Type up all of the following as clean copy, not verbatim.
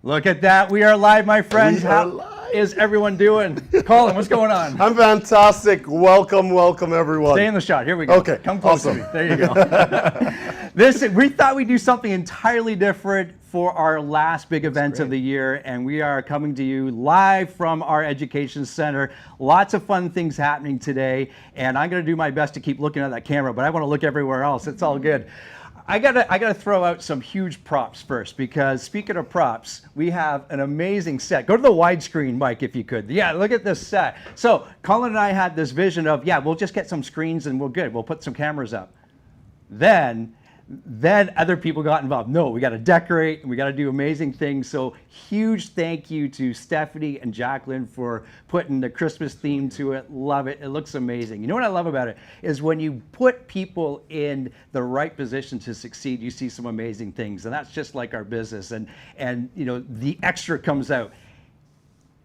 Look at that. We are live, my friends. We are live. Is everyone doing? Colin, what's going on? I'm fantastic. Welcome everyone. Stay in the shot. Here we go. Okay. Come close Awesome. to me. There you go. We thought we'd do something entirely different for our last big event of the year, and we are coming to you live from our education center. Lots of fun things happening today, and I'm going to do my best to keep looking at that camera, but I want to look everywhere else. It's all good. I gotta throw out some huge props first, because speaking of props, we have an amazing set. Go to the widescreen, Mike, if you could. Yeah, look at this set. So Colin and I had this vision of, yeah, we'll just get some screens and we're good. We'll put some cameras up. Then other people got involved. No, we got to decorate and we got to do amazing things. So huge thank you to Stephanie and Jacqueline for putting the Christmas theme to it. Love it. It looks amazing. You know what I love about it is when you put people in the right position to succeed, you see some amazing things. And that's just like our business. And you know, the extra comes out.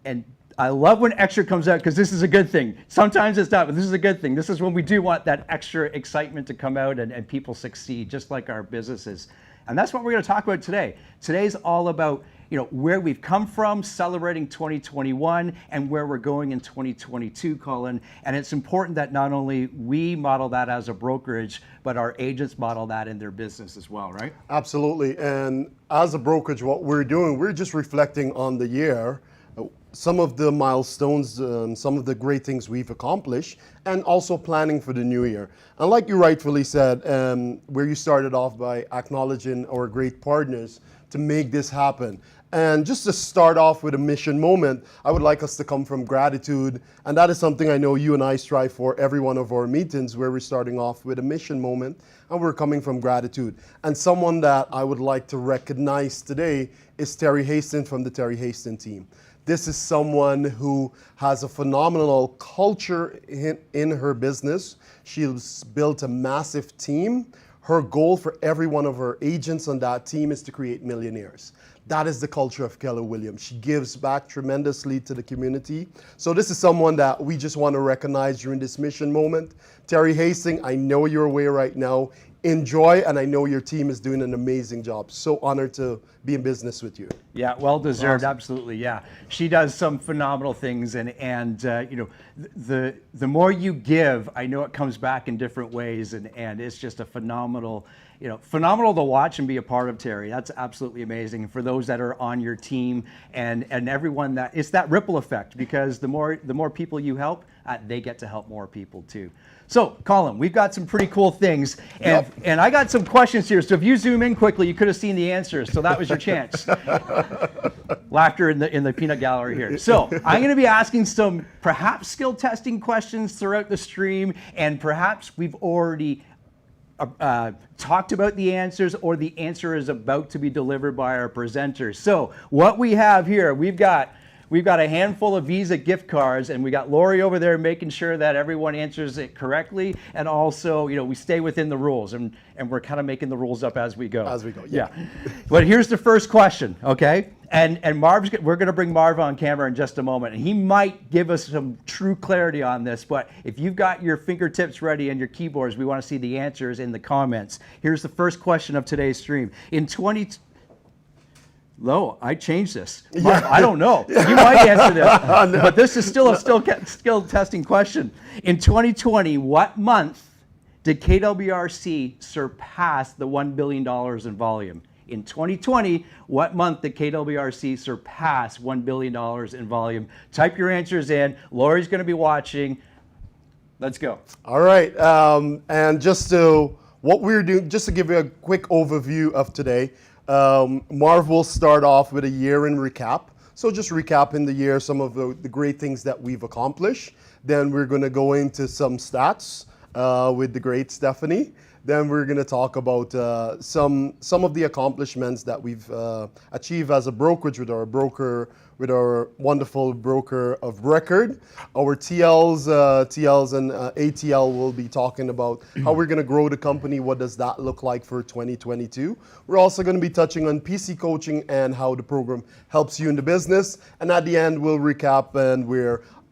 And I love when extra comes out, because this is a good thing. Sometimes it's not, but this is a good thing. This is when we do want that extra excitement to come out and people succeed, just like our businesses. And that's what we're going to talk about today. Today's all about, you know, where we've come from, celebrating 2021, and where we're going in 2022, Colin. And it's important that not only we model that as a brokerage, but our agents model that in their business as well, right? Absolutely. And as a brokerage, what we're doing, we're just reflecting on the year, some of the milestones, some of the great things we've accomplished, and also planning for the new year. And like you rightfully said, where you started off by acknowledging our great partners to make this happen. And just to start off with a mission moment, I would like us to come from gratitude. And that is something I know you and I strive for every one of our meetings, where we're starting off with a mission moment and we're coming from gratitude. And someone that I would like to recognize today is Terry Hastings from the Terry Hastings team. This is someone who has a phenomenal culture in her business. She's built a massive team. Her goal for every one of her agents on that team is to create millionaires. That is the culture of Keller Williams. She gives back tremendously to the community. So this is someone that we just want to recognize during this mission moment. Terry Hastings, I know you're away right now. Enjoy, and I know your team is doing an amazing job. So honored to be in business with you. Yeah, well deserved, Awesome. Absolutely. Yeah, she does some phenomenal things, and you know, the more you give, I know it comes back in different ways, and it's just a phenomenal, you know, phenomenal to watch and be a part of, Terry. That's absolutely amazing. And for those that are on your team and everyone, that it's that ripple effect, because the more people you help, they get to help more people too. So, Colin, we've got some pretty cool things, and I got some questions here. So if you zoom in quickly, you could have seen the answers. So that was your chance. Laughter in the peanut gallery here. So I'm going to be asking some perhaps skill testing questions throughout the stream, and perhaps we've already talked about the answers, or the answer is about to be delivered by our presenters. So what we have here, we've got a handful of Visa gift cards, and we got Lori over there making sure that everyone answers it correctly, and also, you know, we stay within the rules, and we're kind of making the rules up as we go. As we go, yeah. But here's the first question, okay? And we're going to bring Marv on camera in just a moment, and he might give us some true clarity on this. But if you've got your fingertips ready and your keyboards, we want to see the answers in the comments. Here's the first question of today's stream. I changed this. Marv, I don't know. You might answer this, but this is still a skill testing question. In 2020, what month did KWRC surpass the $1 billion in volume? In 2020, what month did KWRC surpass $1 billion in volume? Type your answers in. Lori's going to be watching. Let's go. All right. And what we're doing, just to give you a quick overview of today, Marv will start off with a year in recap. So just recapping the year, some of the great things that we've accomplished. Then we're going to go into some stats with the great Stephanie. Then we're going to talk about some of the accomplishments that we've achieved as a brokerage with our wonderful broker of record. Our TLs and ATL will be talking about how we're going to grow the company. What does that look like for 2022? We're also going to be touching on PC coaching and how the program helps you in the business. And at the end, we'll recap and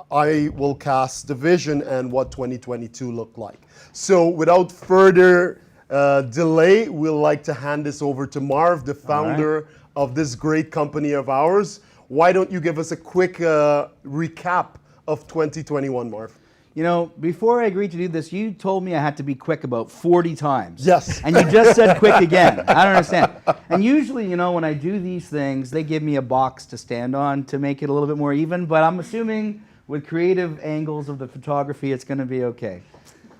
I will cast the vision and what 2022 look like. So without further delay, we'd like to hand this over to Marv, the founder of this great company of ours. Why don't you give us a quick recap of 2021, Marv? You know, before I agreed to do this, you told me I had to be quick about 40 times. Yes. And you just said quick again. I don't understand. And usually, you know, when I do these things, they give me a box to stand on to make it a little bit more even, but I'm assuming with creative angles of the photography, it's going to be okay.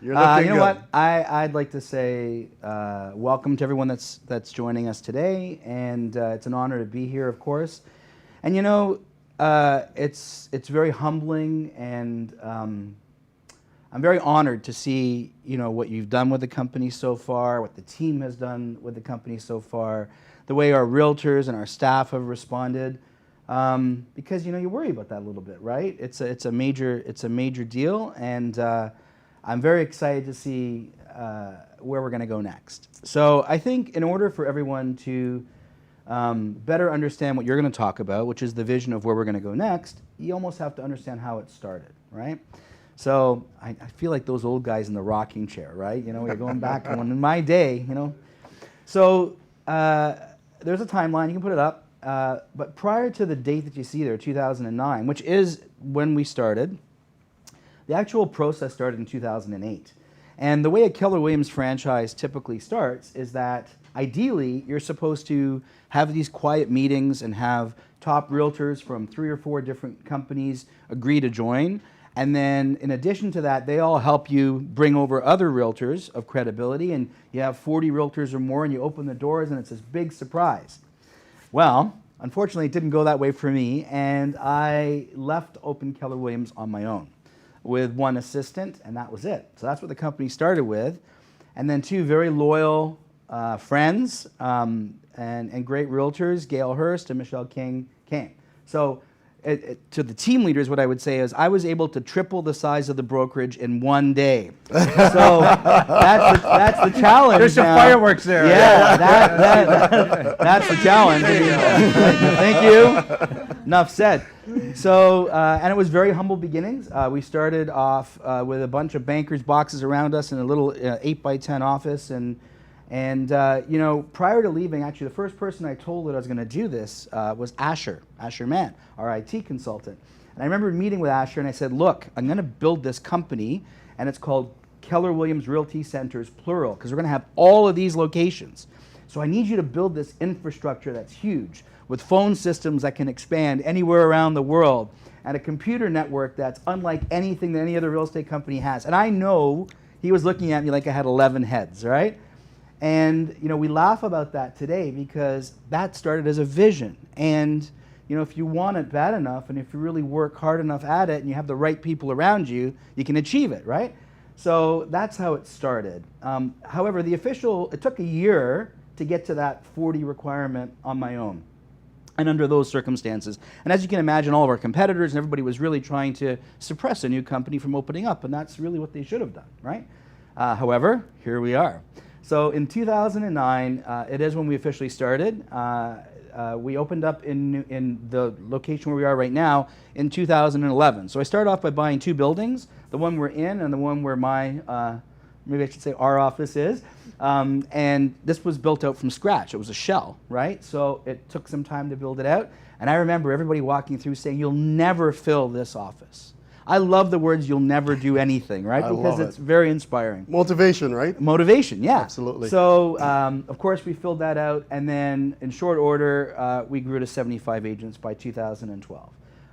You're looking you know good. what? I'd like to say welcome to everyone that's joining us today, and it's an honor to be here, of course. And you know, it's very humbling, and I'm very honored to see, you know, what you've done with the company so far, what the team has done with the company so far, the way our realtors and our staff have responded. Because you know, you worry about that a little bit, right? It's a major deal, and I'm very excited to see where we're going to go next. So I think in order for everyone to better understand what you're going to talk about, which is the vision of where we're going to go next, you almost have to understand how it started, right? So I feel like those old guys in the rocking chair, right? You know, we're going back and in my day, you know. So there's a timeline, you can put it up. But prior to the date that you see there, 2009, which is when we started, the actual process started in 2008. And the way a Keller Williams franchise typically starts is that ideally you're supposed to have these quiet meetings and have top realtors from 3 or 4 different companies agree to join. And then in addition to that, they all help you bring over other realtors of credibility, and you have 40 realtors or more, and you open the doors and it's this big surprise. Well, unfortunately, it didn't go that way for me, and I left Open Keller Williams on my own with 1 assistant, and that was it. So that's what the company started with. And then 2 very loyal friends and great realtors, Gail Hurst and Michelle King, came. So to the team leaders, what I would say is I was able to triple the size of the brokerage in 1 day. So that's the challenge. There's some fireworks there. Yeah, that's the challenge. Thank you. Enough said. So, and it was very humble beginnings. We started off with a bunch of bankers' boxes around us in a little 8x10 office, and you know, prior to leaving, actually, the first person I told that I was going to do this was Asher Mann, our IT consultant. And I remember meeting with Asher, and I said, look, I'm going to build this company, and it's called Keller Williams Realty Centers, plural, because we're going to have all of these locations. So I need you to build this infrastructure that's huge, with phone systems that can expand anywhere around the world, and a computer network that's unlike anything that any other real estate company has. And I know he was looking at me like I had 11 heads, right? And you know, we laugh about that today because that started as a vision. And you know, if you want it bad enough, and if you really work hard enough at it, and you have the right people around you, you can achieve it, right? So that's how it started. However, it took a year to get to that 40 requirement on my own, and under those circumstances. And as you can imagine, all of our competitors and everybody was really trying to suppress a new company from opening up, and that's really what they should have done, right? However, here we are. So in 2009, it is when we officially started. We opened up in the location where we are right now in 2011. So I started off by buying 2 buildings, the one we're in and the one where my, maybe I should say our office is. And this was built out from scratch. It was a shell, right? So it took some time to build it out. And I remember everybody walking through saying, you'll never fill this office. I love the words, you'll never do anything, right? Because it's very inspiring. Motivation, right? Motivation, yeah. Absolutely. So, of course, we filled that out, and then in short order, we grew to 75 agents by 2012.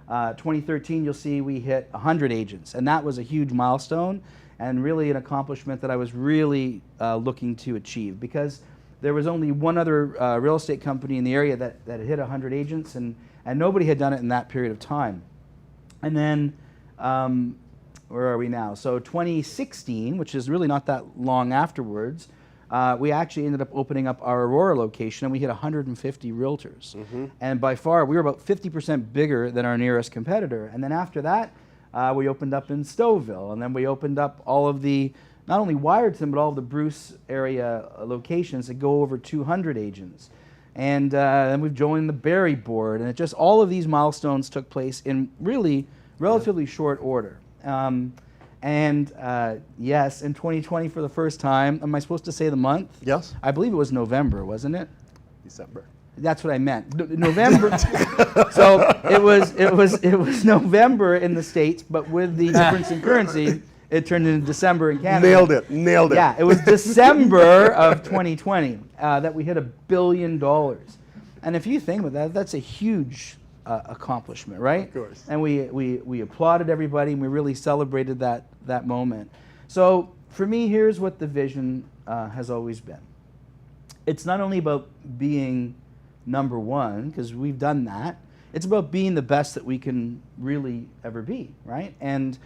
2013, you'll see we hit 100 agents, and that was a huge milestone and really an accomplishment that I was really looking to achieve, because there was only one other real estate company in the area that had hit 100 agents, and nobody had done it in that period of time. And then where are we now? So 2016, which is really not that long afterwards, we actually ended up opening up our Aurora location, and we hit 150 realtors. Mm-hmm. And by far, we were about 50% bigger than our nearest competitor. And then after that, we opened up in Stouffville, and then we opened up all of the, not only Wyerton, but all of the Bruce area locations that go over 200 agents. And then we've joined the Barrie board, and it just, all of these milestones took place in really relatively short order. Yes, in 2020 for the first time, am I supposed to say the month? Yes. I believe it was November, wasn't it? December. That's what I meant. November. So it was November in the States, but with the difference in currency, it turned into December in Canada. Nailed it. Yeah, it was December of 2020 that we hit $1 billion. And if you think about that, that's a huge accomplishment, right? Of course. And we applauded everybody, and we really celebrated that moment. So for me, here's what the vision has always been. It's not only about being number one, because we've done that. It's about being the best that we can really ever be, right? And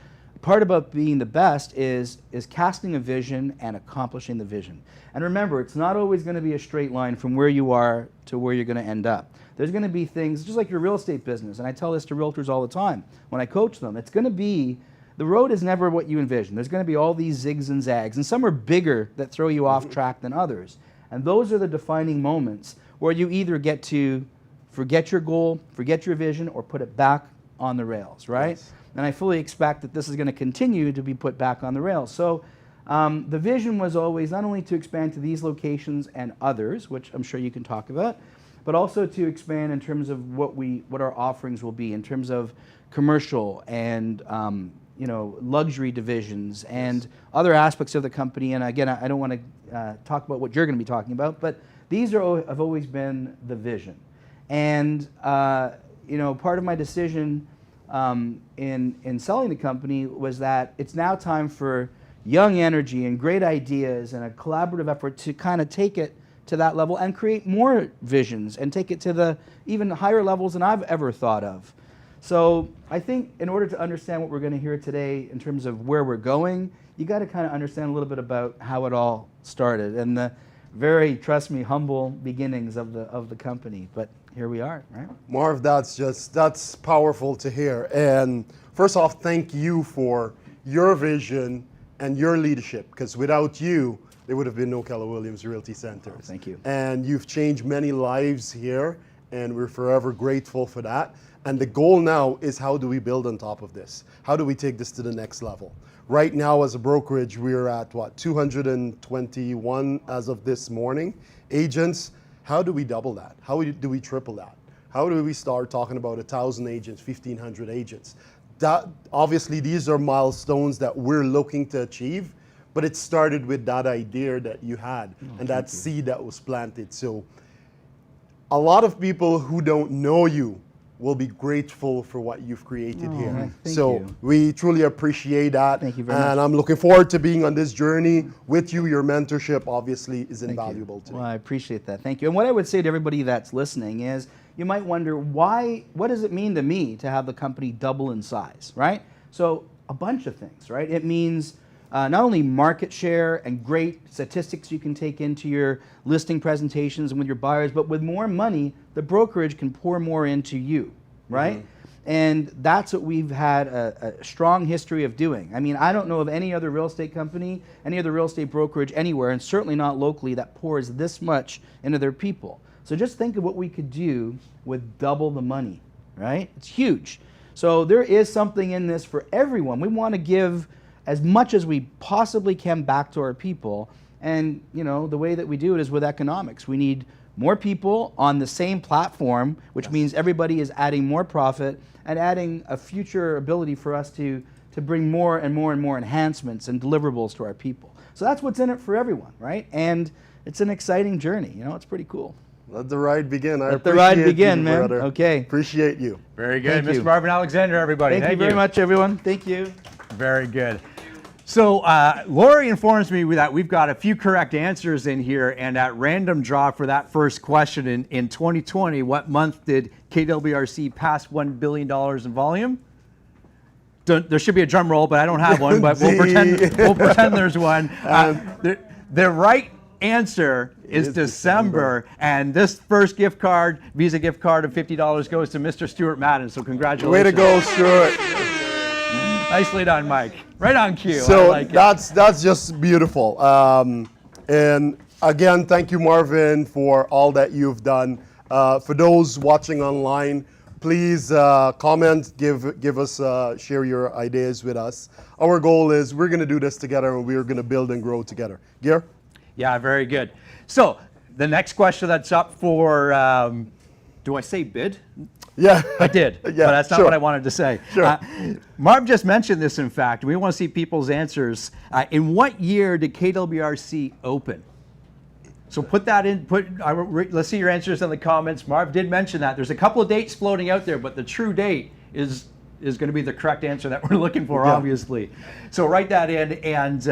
part about being the best is casting a vision and accomplishing the vision. And remember, it's not always going to be a straight line from where you are to where you're going to end up. There's going to be things, just like your real estate business, and I tell this to realtors all the time when I coach them, it's going to be, the road is never what you envision. There's going to be all these zigs and zags, and some are bigger that throw you off track than others. And those are the defining moments where you either get to forget your goal, forget your vision, or put it back on the rails, right? Yes. And I fully expect that this is going to continue to be put back on the rails. So the vision was always not only to expand to these locations and others, which I'm sure you can talk about, but also to expand in terms of what our offerings will be in terms of commercial and luxury divisions and other aspects of the company. And again, I don't want to talk about what you're going to be talking about, but these have always been the vision. And part of my decision in selling the company was that it's now time for young energy and great ideas and a collaborative effort to kind of take it to that level and create more visions and take it to the even higher levels than I've ever thought of. So I think in order to understand what we're going to hear today in terms of where we're going, you got to kind of understand a little bit about how it all started and the very, trust me, humble beginnings of the company. But here we are, right? Marv, that's powerful to hear. And first off, thank you for your vision and your leadership, because without you, there would have been no Keller Williams Realty Centers. Oh, thank you. And you've changed many lives here, and we're forever grateful for that. And the goal now is, how do we build on top of this? How do we take this to the next level? Right now, as a brokerage, we're at, 221 as of this morning. Agents, how do we double that? How do we triple that? How do we start talking about 1,000 agents, 1,500 agents? That, obviously, these are milestones that we're looking to achieve, but it started with that idea that you had and that seed that was planted. So a lot of people who don't know you will be grateful for what you've created here. So we truly appreciate that. Thank you very much. And I'm looking forward to being on this journey with you. Your mentorship obviously is invaluable to me. Well, I appreciate that. Thank you. And what I would say to everybody that's listening is, you might wonder, what does it mean to me to have the company double in size, right? So a bunch of things, right? It means not only market share and great statistics you can take into your listing presentations and with your buyers, but with more money, the brokerage can pour more into you, right? And that's what we've had a strong history of doing. I mean, I don't know of any other real estate company, any other real estate brokerage anywhere, and certainly not locally, that pours this much into their people. So just think of what we could do with double the money, right? It's huge. So there is something in this for everyone. We want to give as much as we possibly can back to our people. And the way that we do it is with economics. We need more people on the same platform, which means everybody is adding more profit and adding a future ability for us to bring more and more and more enhancements and deliverables to our people. So that's what's in it for everyone, right? And it's an exciting journey. It's pretty cool. Let the ride begin. Let the ride begin, man. Brother. Okay. Appreciate you. Very good. Thank you. Mr. Marvin Alexander, everybody. Thank you very much, everyone. Thank you. Very good. So Lori informs me that we've got a few correct answers in here, and at random draw for that first question, in 2020, what month did KWRC pass $1 billion in volume? There should be a drum roll, but I don't have one, but we'll pretend there's one. The right answer is December, and this first gift card, Visa gift card of $50 goes to Mr. Stuart Madden, so congratulations. Way to go, Stuart. Nicely done, Mike. Right on cue. So I like that's just beautiful. And again, thank you, Marvin, for all that you've done. For those watching online, please comment, give us, share your ideas with us. Our goal is we're going to do this together, and we're going to build and grow together. Gear? Yeah, very good. So the next question that's up for, do I say bid? Yeah. I did, Yeah, but that's not sure. what I wanted to say. Sure. Marv just mentioned this, in fact. We want to see people's answers. In what year did KWRC open? So put that in, let's see your answers in the comments. Marv did mention that. There's a couple of dates floating out there, but the true date is going to be the correct answer that we're looking for, Yeah. obviously. So write that in. And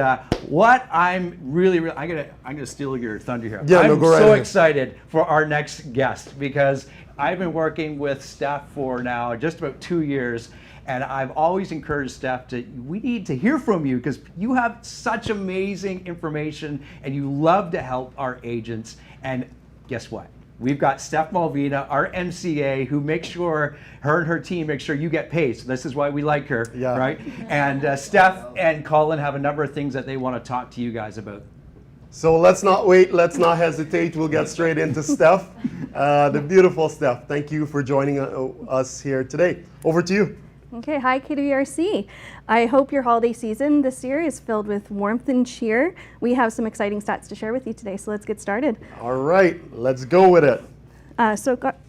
what I'm really, I'm gonna steal your thunder here. Yeah, I'm no, go right so ahead. excited for our next guest, because I've been working with Steph for now just about 2 years. And I've always encouraged Steph we need to hear from you, because you have such amazing information and you love to help our agents. And guess what? We've got Steph Malvina, our MCA, who makes sure, her and her team make sure you get paid. So this is why we like her, Yeah. right? And Steph and Colin have a number of things that they want to talk to you guys about. So let's not wait, let's not hesitate. We'll get straight into Steph. The beautiful Steph, thank you for joining us here today. Over to you. Okay, hi KWRC. I hope your holiday season this year is filled with warmth and cheer. We have some exciting stats to share with you today, so let's get started. All right, let's go with it.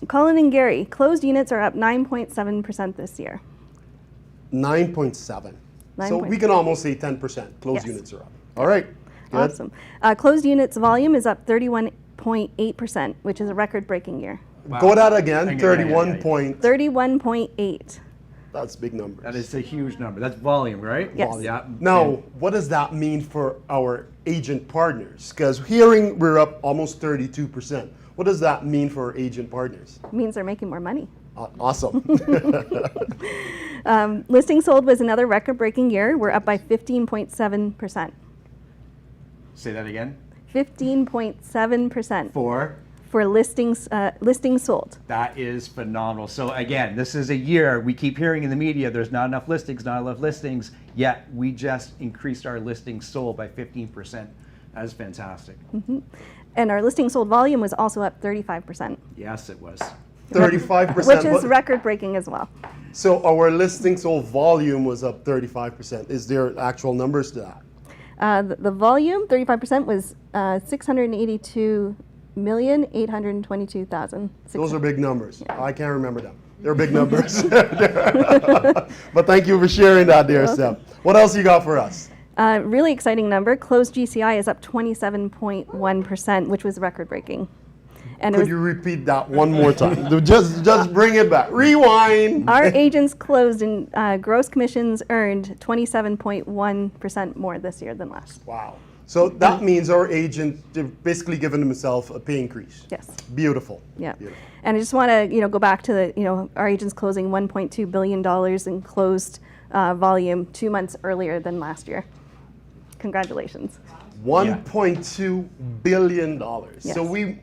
Colin and Gary, closed units are up 9.7% this year. 9.7. So 9.7. we can almost say 10%. Closed Yes. units are up. All right, good. Awesome. Closed units volume is up 31.8%, which is a record-breaking year. Wow. Go that again, Yeah, 31 point. 31.8. That's big numbers. That is a huge number. That's volume, right? Yes. Yeah. Now, what does that mean for our agent partners? Because hearing we're up almost 32%. What does that mean for our agent partners? Means they're making more money. Awesome. Listing sold was another record-breaking year. We're up by 15.7%. Say that again. 15.7% For listings sold. that is phenomenal. So again, this is a year we keep hearing in the media there's not enough listings, yet we just increased our listings sold by 15%. That is fantastic. And our listing sold volume was also up 35%, Yes, it was. 35%. which is But- record-breaking as well. So our listing sold volume was up 35%. Is there actual numbers to that? The volume, 35%, was 682,822,000. Those are big numbers. I can't remember them. They're big numbers. But thank you for sharing that, dear Steph. What else you got for us? Really exciting number. Closed GCI is up 27.1%, which was record-breaking. And it Could was, you repeat that one more time? Just bring it back. Rewind. our agents closed in gross commissions earned 27.1% more this year than last. Wow. So that means our agent basically giving himself a pay increase. Yes. Beautiful. Yeah. Beautiful. And I just want to go back to the our agents closing $1.2 billion in closed volume 2 months earlier than last year. Congratulations. $1.2 billion. Yes. So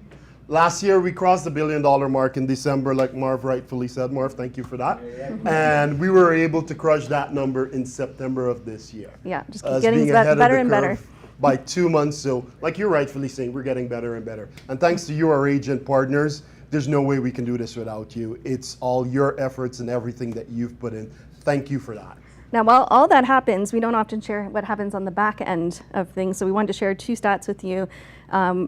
last year we crossed the $1 billion mark in December, like Marv rightfully said. Marv, thank you for that. And we were able to crush that number in September of this year. Yeah, just keep Us getting being ahead of better the and better. curve by 2 months. So like you're rightfully saying, we're getting better and better. And thanks to you, our agent partners, there's no way we can do this without you. It's all your efforts and everything that you've put in. Thank you for that. Now, while all that happens, we don't often share what happens on the back end of things. So we wanted to share 2 stats with you,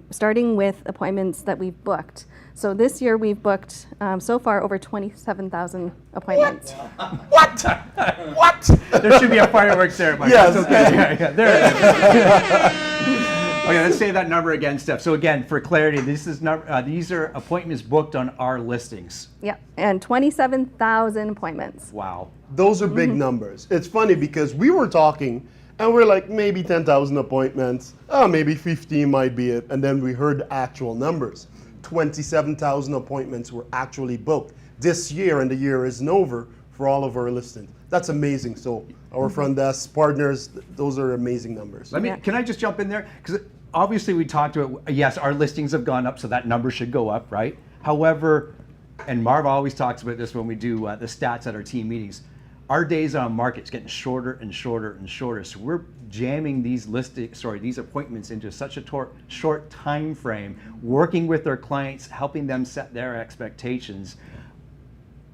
starting with appointments that we've booked. So this year we've booked so far over 27,000 appointments. What? What? There should be a fireworks there, Mike. Yes. That's okay. Yeah, there it is. Okay, let's say that number again, Steph. So again, for clarity, these are appointments booked on our listings. Yeah, and 27,000 appointments. Wow. Those are big numbers. It's funny because we were talking and we're like maybe 10,000 appointments. Oh, maybe 15 might be it. And then we heard the actual numbers. 27,000 appointments were actually booked this year, and the year isn't over for all of our listings. That's amazing. So our front desk partners, those are amazing numbers. Can I just jump in there? Because obviously we talked about, yes, our listings have gone up, so that number should go up, right? However, and Marv always talks about this when we do the stats at our team meetings, our days on market's getting shorter and shorter and shorter. So we're jamming these these appointments into such a short time frame, working with our clients, helping them set their expectations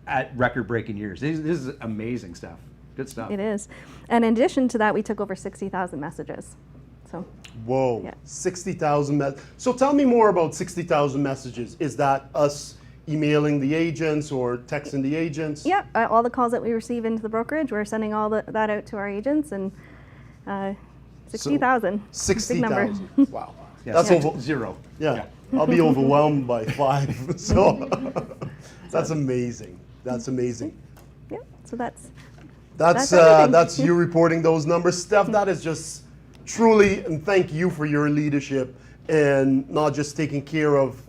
at record-breaking years. This is amazing stuff. Good stuff. It is. And in addition to that, we took over 60,000 messages. So Whoa, Yeah. 60,000. So tell me more about 60,000 messages. Is that us emailing the agents or texting the agents? Yeah, all the calls that we receive into the brokerage, we're sending all that out to our agents, and 60,000. 60,000. Wow. Yeah, That's over. zero. Yeah, I'll be overwhelmed by 5. So that's amazing. That's amazing. Yeah, so that's That's everything. you reporting those numbers, Steph. That is just truly, and thank you for your leadership and not just taking care of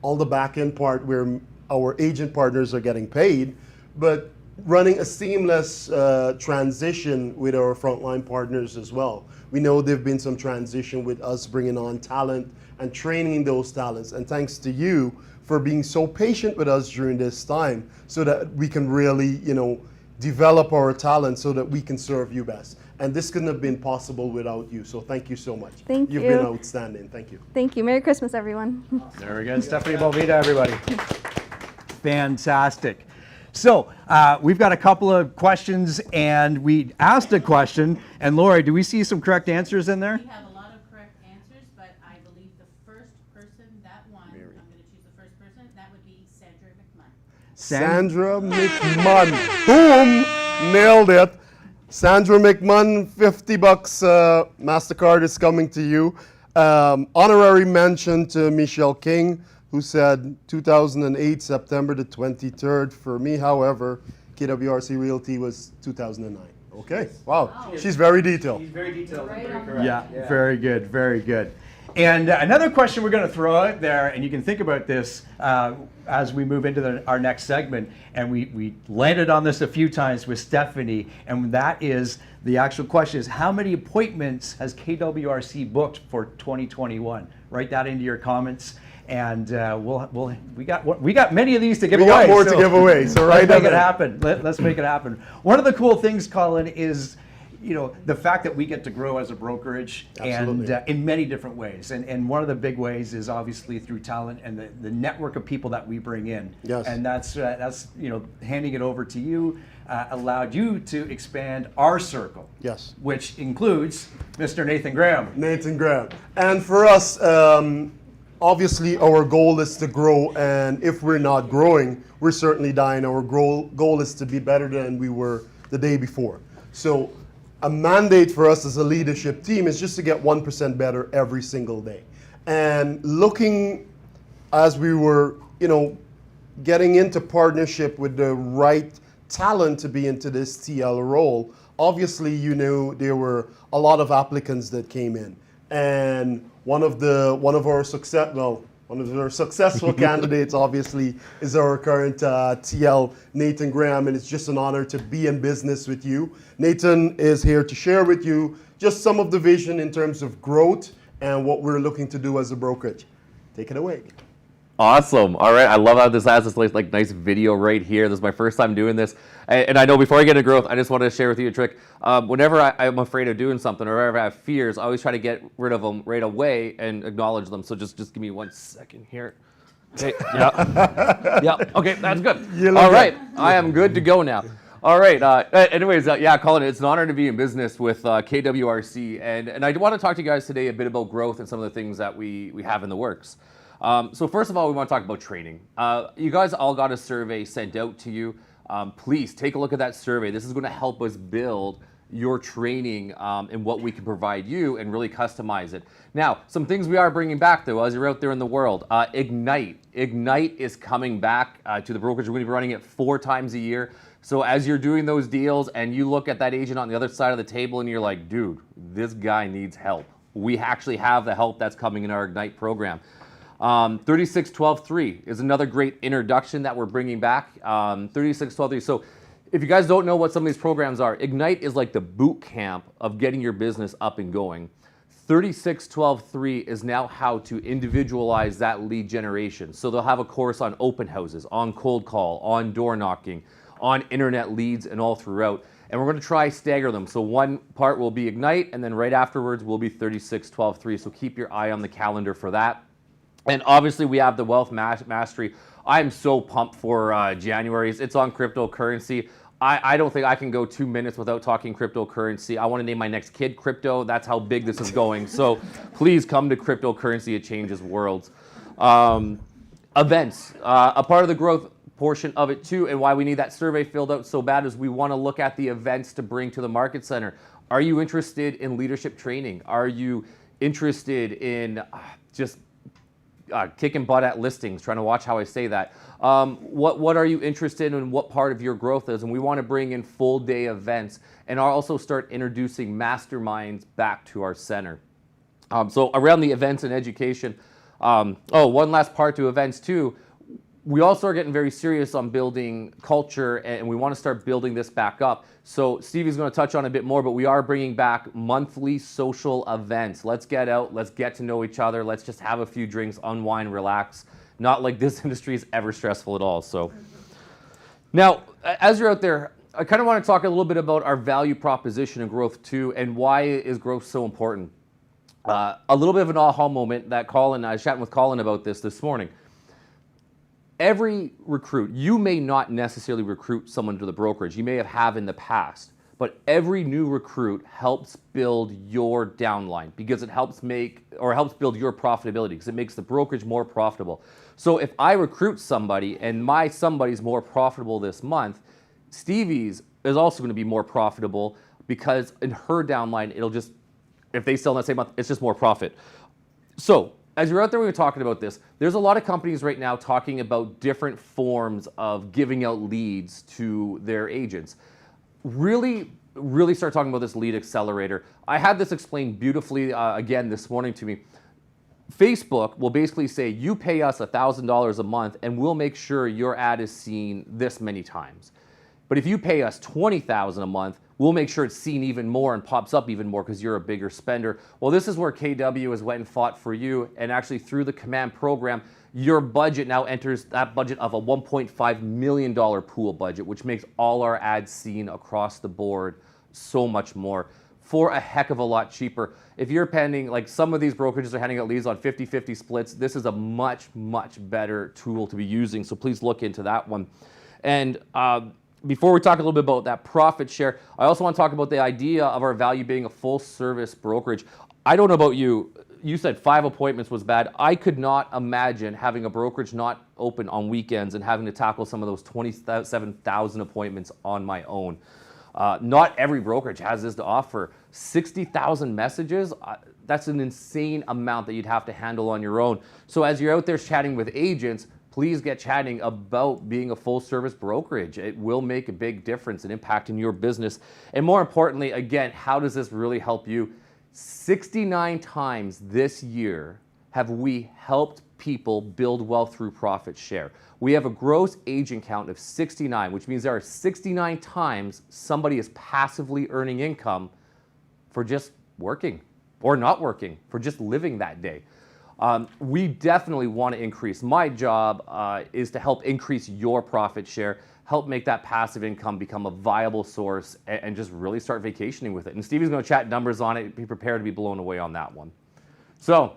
all the back end part where our agent partners are getting paid, but running a seamless transition with our frontline partners as well. We know there've been some transition with us bringing on talent and training those talents, and thanks to you for being so patient with us during this time so that we can really, develop our talent so that we can serve you best. And this couldn't have been possible without you. So thank you so much. Thank You've you. been outstanding. Thank you. Thank you. Merry Christmas, everyone. There we go. Stephanie Bovita, everybody. Fantastic. So we've got a couple of questions, and we asked a question. And Lori, do we see some correct answers in there? We have a lot of correct answers, but I believe the first person that won, I'm going to choose the first person, that would be Sandra McMunn. Sandra McMunn. Boom! Nailed it. Sandra McMunn, $50 MasterCard is coming to you. Honorary mention to Michelle King, who said 2008, September the 23rd. For me, however, KWRC Realty was 2009. Okay, wow. She's very detailed. Very detailed and very Right on. correct. Yeah, very good, very good. And another question we're going to throw out there, and you can think about this as we move into our next segment, and we landed on this a few times with Stephanie, and that is, the actual question is, how many appointments has KWRC booked for 2021? Write that into your comments, and we got many of these to give We away. got more to give away, so right let's make on it it. happen. Let's make it happen. One of the cool things, Colin, is the fact that we get to grow as a brokerage Absolutely. and in many different ways. And one of the big ways is obviously through talent and the network of people that we bring in. Yes. And that's handing it over to you allowed you to expand our circle. Yes. Which includes Mr. Nathan Graham. Nathan Graham. And for us, obviously our goal is to grow, and if we're not growing, we're certainly dying. Our goal is to be better than we were the day before. So a mandate for us as a leadership team is just to get 1% better every single day. And looking as we were, getting into partnership with the right talent to be into this TL role, obviously, there were a lot of applicants that came in. And one of our successful candidates, obviously, is our current TL, Nathan Graham, and it's just an honor to be in business with you. Nathan is here to share with you just some of the vision in terms of growth and what we're looking to do as a brokerage. Take it away. Awesome. All right. I love how this has this like nice video right here. This is my first time doing this. And I know before I get into growth, I just want to share with you a trick. Whenever I'm afraid of doing something or whenever I have fears, I always try to get rid of them right away and acknowledge them. So just give me 1 second here. Okay. Yeah. Yeah. Okay. That's good. All right. I am good to go now. All right. Anyways, Colin, it's an honor to be in business with KWRC. And I want to talk to you guys today a bit about growth and some of the things that we have in the works. So first of all, we want to talk about training. You guys all got a survey sent out to you. Please take a look at that survey. This is going to help us build your training and what we can provide you and really customize it. Now, some things we are bringing back though, as you're out there in the world. Ignite. Ignite is coming back to the brokerage. We're going to be running it 4 times a year. So as you're doing those deals and you look at that agent on the other side of the table and you're like, dude, this guy needs help. We actually have the help that's coming in our Ignite program. 36-12-3 is another great introduction that we're bringing back. 36-12-3. So if you guys don't know what some of these programs are, Ignite is like the boot camp of getting your business up and going. 36-12-3 is now how to individualize that lead generation. So they'll have a course on open houses, on cold call, on door knocking, on internet leads, and all throughout. And we're going to try stagger them. So one part will be Ignite, and then right afterwards will be 36-12-3. So keep your eye on the calendar for that. And obviously we have the Wealth Mastery. I'm so pumped for January. It's on cryptocurrency. I don't think I can go 2 minutes without talking cryptocurrency. I want to name my next kid crypto. That's how big this is going. So please come to cryptocurrency. It changes worlds. Events, a part of the growth portion of it too, and why we need that survey filled out so bad is we want to look at the events to bring to the market center. Are you interested in leadership training? Are you interested in just kicking butt at listings, trying to watch how I say that? What are you interested in, what part of your growth is? And we want to bring in full day events and also start introducing masterminds back to our center. So around the events and education, one last part to events too. We also are getting very serious on building culture, and we want to start building this back up. So Stevie's going to touch on a bit more, but we are bringing back monthly social events. Let's get out, let's get to know each other, let's just have a few drinks, unwind, relax. Not like this industry is ever stressful at all. So now, as you're out there, I kind of want to talk a little bit about our value proposition and growth too, and why is growth so important. A little bit of an aha moment that Colin, I was chatting with Colin about this morning. Every recruit, you may not necessarily recruit someone to the brokerage, you may have in the past, but every new recruit helps build your downline because it helps build your profitability because it makes the brokerage more profitable. So if I recruit somebody and my somebody's more profitable this month, Stevie's is also going to be more profitable because in her downline, it'll just, if they sell in that same month, it's just more profit. So as you're out there, we were talking about this. There's a lot of companies right now talking about different forms of giving out leads to their agents. Really start talking about this lead accelerator. I had this explained beautifully again this morning to me. Facebook will basically say, you pay us $1,000 a month and we'll make sure your ad is seen this many times. But if you pay us $20,000 a month, we'll make sure it's seen even more and pops up even more because you're a bigger spender. Well, this is where KW has went and fought for you, and actually through the command program, your budget now enters that budget of a $1.5 million pool budget, which makes all our ads seen across the board so much more for a heck of a lot cheaper. If you're paying, like some of these brokerages are handing out leads on 50-50 splits, this is a much, much better tool to be using. So please look into that one. And before we talk a little bit about that profit share, I also want to talk about the idea of our value being a full service brokerage. I don't know about you. You said 5 appointments was bad. I could not imagine having a brokerage not open on weekends and having to tackle some of those 27,000 appointments on my own. Not every brokerage has this to offer. 60,000 messages, that's an insane amount that you'd have to handle on your own. So as you're out there chatting with agents, please get chatting about being a full service brokerage. It will make a big difference and impact in your business. And more importantly, again, how does this really help you? 69 times this year have we helped people build wealth through profit share. We have a gross agent count of 69, which means there are 69 times somebody is passively earning income for just working or not working, for just living that day. We definitely want to increase. My job is to help increase your profit share, help make that passive income become a viable source, and just really start vacationing with it. And Stevie's going to chat numbers on it. Be prepared to be blown away on that one. So,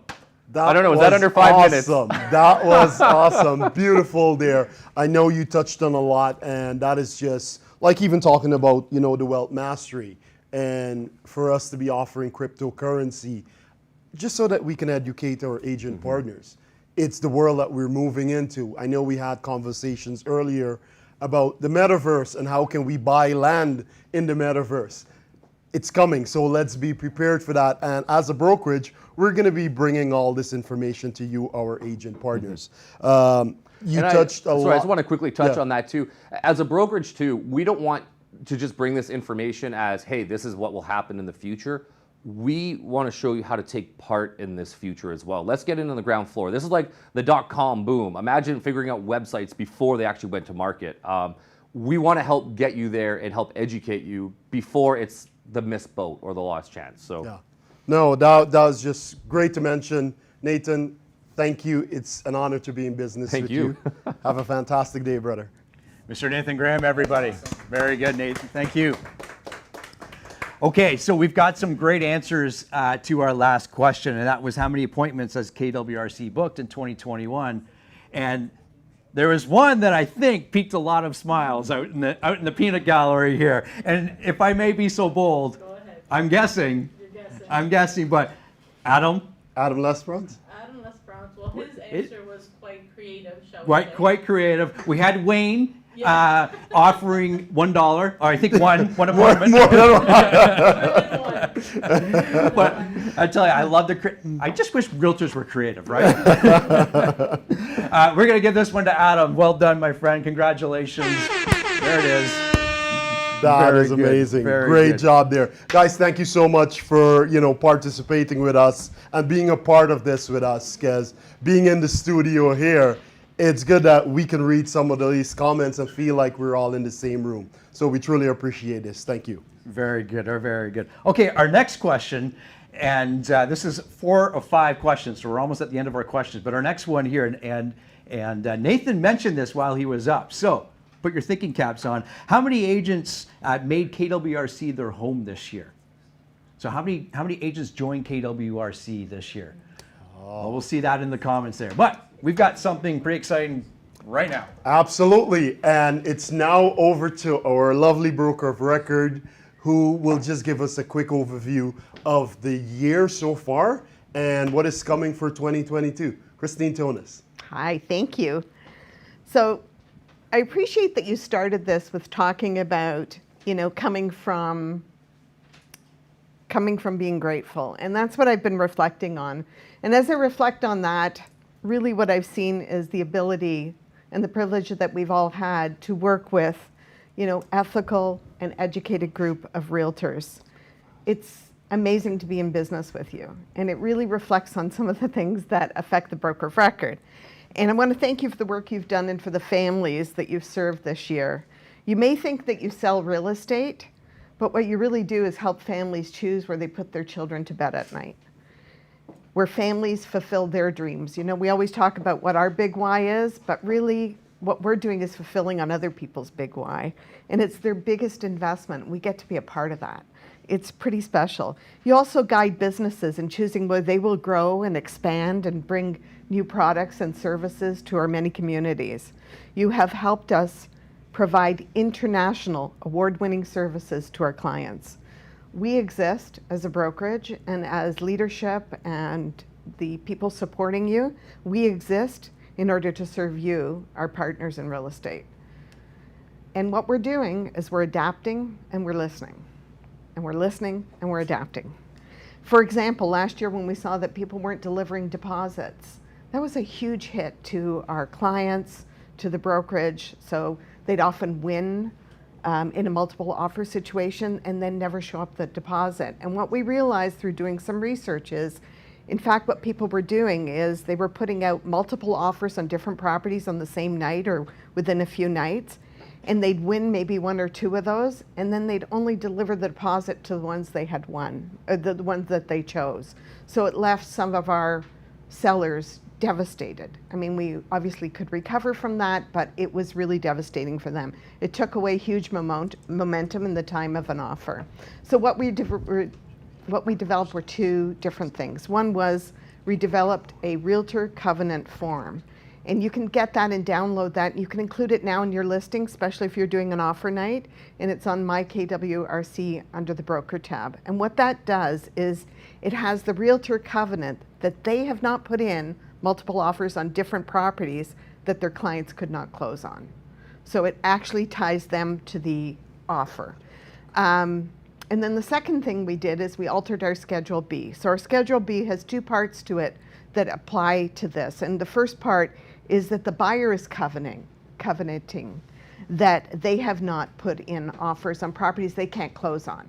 I don't know, was that under 5 minutes? That was awesome. Beautiful there. I know you touched on a lot, and that is just like even talking about, the wealth mastery, and for us to be offering cryptocurrency just so that we can educate our agent partners. It's the world that we're moving into. I know we had conversations earlier about the metaverse and how can we buy land in the metaverse. It's coming, so let's be prepared for that. And as a brokerage, we're going to be bringing all this information to you, our agent partners. You touched a lot. I just want to quickly touch on that too. As a brokerage too, we don't want to just bring this information as, hey, this is what will happen in the future. We want to show you how to take part in this future as well. Let's get in on the ground floor. This is like the .com boom. Imagine figuring out websites before they actually went to market. We want to help get you there and help educate you before it's the missed boat or the lost chance. So, yeah. No, that was just great to mention. Nathan, thank you. It's an honor to be in business with you. Have a fantastic day, brother. Mr. Nathan Graham, everybody. Very good, Nathan. Thank you. Okay, so we've got some great answers to our last question, and that was how many appointments has KWRC booked in 2021? And there was one that I think piqued a lot of smiles out in the peanut gallery here. And if I may be so bold, Go ahead. I'm guessing. You're guessing. I'm guessing, but Adam, Adam Lesbrunz? Adam Lesbrunz. Well, his answer was quite creative, shall we say. quite creative. We had Wayne Yeah. offering $1, or I think one apartment. More than one. But I tell you, I love I just wish realtors were creative, right? We're gonna give this one to Adam. Well done, my friend. Congratulations. There it is. That Very is good. amazing. Very Great good. job there. Guys, thank you so much for, participating with us and being a part of this with us, because being in the studio here, it's good that we can read some of these comments and feel like we're all in the same room. So we truly appreciate this. Thank you. Very good, very good. Okay, our next question, and this is 4 of 5 questions, so we're almost at the end of our questions. But our next one here, and Nathan mentioned this while he was up. So put your thinking caps on. How many agents made KWRC their home this year? So how many agents joined KWRC this year? Well, we'll see that in the comments there. But we've got something pretty exciting right now. Absolutely. And it's now over to our lovely broker of record, who will just give us a quick overview of the year so far and what is coming for 2022. Christine Tonis. Hi, thank you. So I appreciate that you started this with talking about, coming from being grateful. And that's what I've been reflecting on. And as I reflect on that, really what I've seen is the ability and the privilege that we've all had to work with, ethical and educated group of realtors. It's amazing to be in business with you. And it really reflects on some of the things that affect the broker of record. And I want to thank you for the work you've done and for the families that you've served this year. You may think that you sell real estate, but what you really do is help families choose where they put their children to bed at night, where families fulfill their dreams. We always talk about what our big why is, but really what we're doing is fulfilling on other people's big why. And it's their biggest investment. We get to be a part of that. It's pretty special. You also guide businesses in choosing where they will grow and expand and bring new products and services to our many communities. You have helped us provide international award-winning services to our clients. We exist as a brokerage and as leadership and the people supporting you, we exist in order to serve you, our partners in real estate. And what we're doing is we're adapting and we're listening. And we're listening and we're adapting. For example, last year when we saw that people weren't delivering deposits, that was a huge hit to our clients, to the brokerage. So they'd often win in a multiple offer situation and then never show up the deposit. And what we realized through doing some research is, in fact, what people were doing is they were putting out multiple offers on different properties on the same night or within a few nights, and they'd win maybe 1 or 2 of those, and then they'd only deliver the deposit to the ones they had won, or the ones that they chose. So it left some of our sellers devastated. I mean, we obviously could recover from that, but it was really devastating for them. It took away huge momentum in the time of an offer. So what we developed were 2 different things. One was we developed a realtor covenant form. And you can get that and download that. You can include it now in your listing, especially if you're doing an offer night. And it's on My KWRC under the broker tab. And what that does is it has the realtor covenant that they have not put in multiple offers on different properties that their clients could not close on. So it actually ties them to the offer. And then the second thing we did is we altered our Schedule B. So our Schedule B has 2 parts to it that apply to this. And the first part is that the buyer is covenanting that they have not put in offers on properties they can't close on.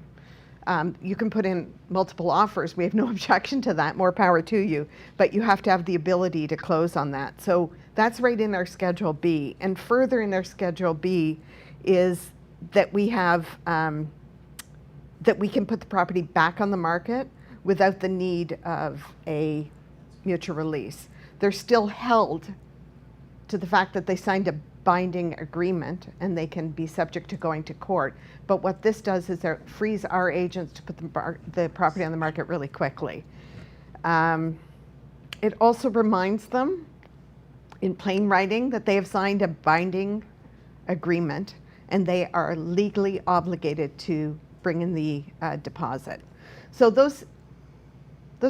You can put in multiple offers. We have no objection to that. More power to you. But you have to have the ability to close on that. So that's right in our Schedule B. And further in our Schedule B is that we have that we can put the property back on the market without the need of a mutual release. They're still held to the fact that they signed a binding agreement and they can be subject to going to court. But what this does is it frees our agents to put the property on the market really quickly. It also reminds them in plain writing that they have signed a binding agreement and they are legally obligated to bring in the deposit. So those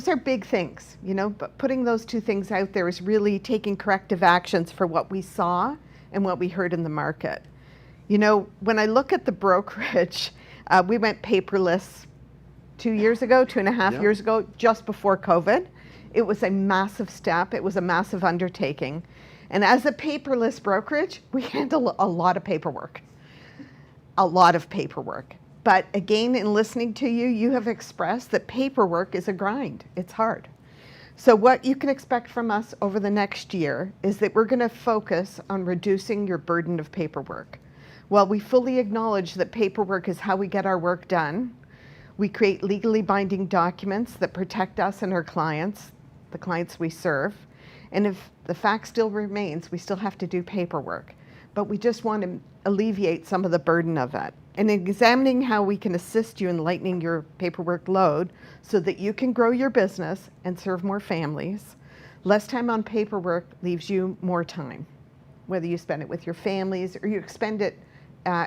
are big things, you know, but putting those two things out there is really taking corrective actions for what we saw and what we heard in the market. You know, when I look at the brokerage, we went paperless 2 years ago, 2.5 years ago, just before COVID. It was a massive step. It was a massive undertaking. And as a paperless brokerage, we handle a lot of paperwork. A lot of paperwork. But again, in listening to you, you have expressed that paperwork is a grind. It's hard. So what you can expect from us over the next year is that we're going to focus on reducing your burden of paperwork. While we fully acknowledge that paperwork is how we get our work done, we create legally binding documents that protect us and our clients, the clients we serve. And if the fact still remains, we still have to do paperwork. But we just want to alleviate some of the burden of it. And examining how we can assist you in lightening your paperwork load so that you can grow your business and serve more families. Less time on paperwork leaves you more time. Whether you spend it with your families or you expend it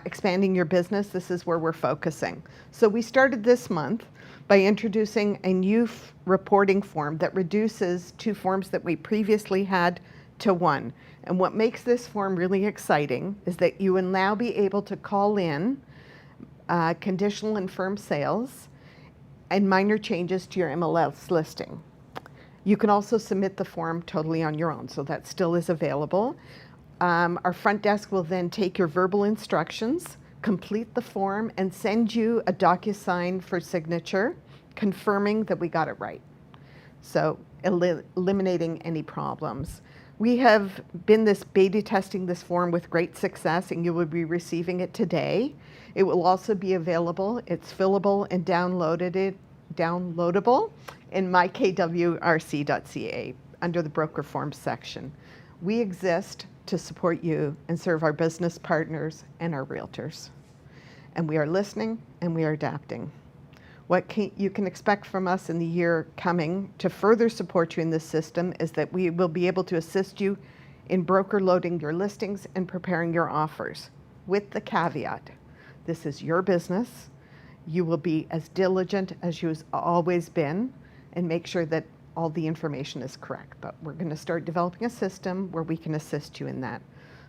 expanding your business, this is where we're focusing. So we started this month by introducing a new reporting form that reduces 2 forms that we previously had to 1. And what makes this form really exciting is that you will now be able to call in conditional and firm sales and minor changes to your MLS listing. You can also submit the form totally on your own, so that still is available. Our front desk will then take your verbal instructions, complete the form, and send you a DocuSign for signature, confirming that we got it right. So eliminating any problems. We have been beta testing this form with great success, and you will be receiving it today. It will also be available. It's fillable and downloadable in mykwrc.ca under the broker forms section. We exist to support you and serve our business partners and our realtors. And we are listening and we are adapting. What you can expect from us in the year coming to further support you in this system is that we will be able to assist you in broker loading your listings and preparing your offers, with the caveat, this is your business. You will be as diligent as you've always been and make sure that all the information is correct. But we're going to start developing a system where we can assist you in that.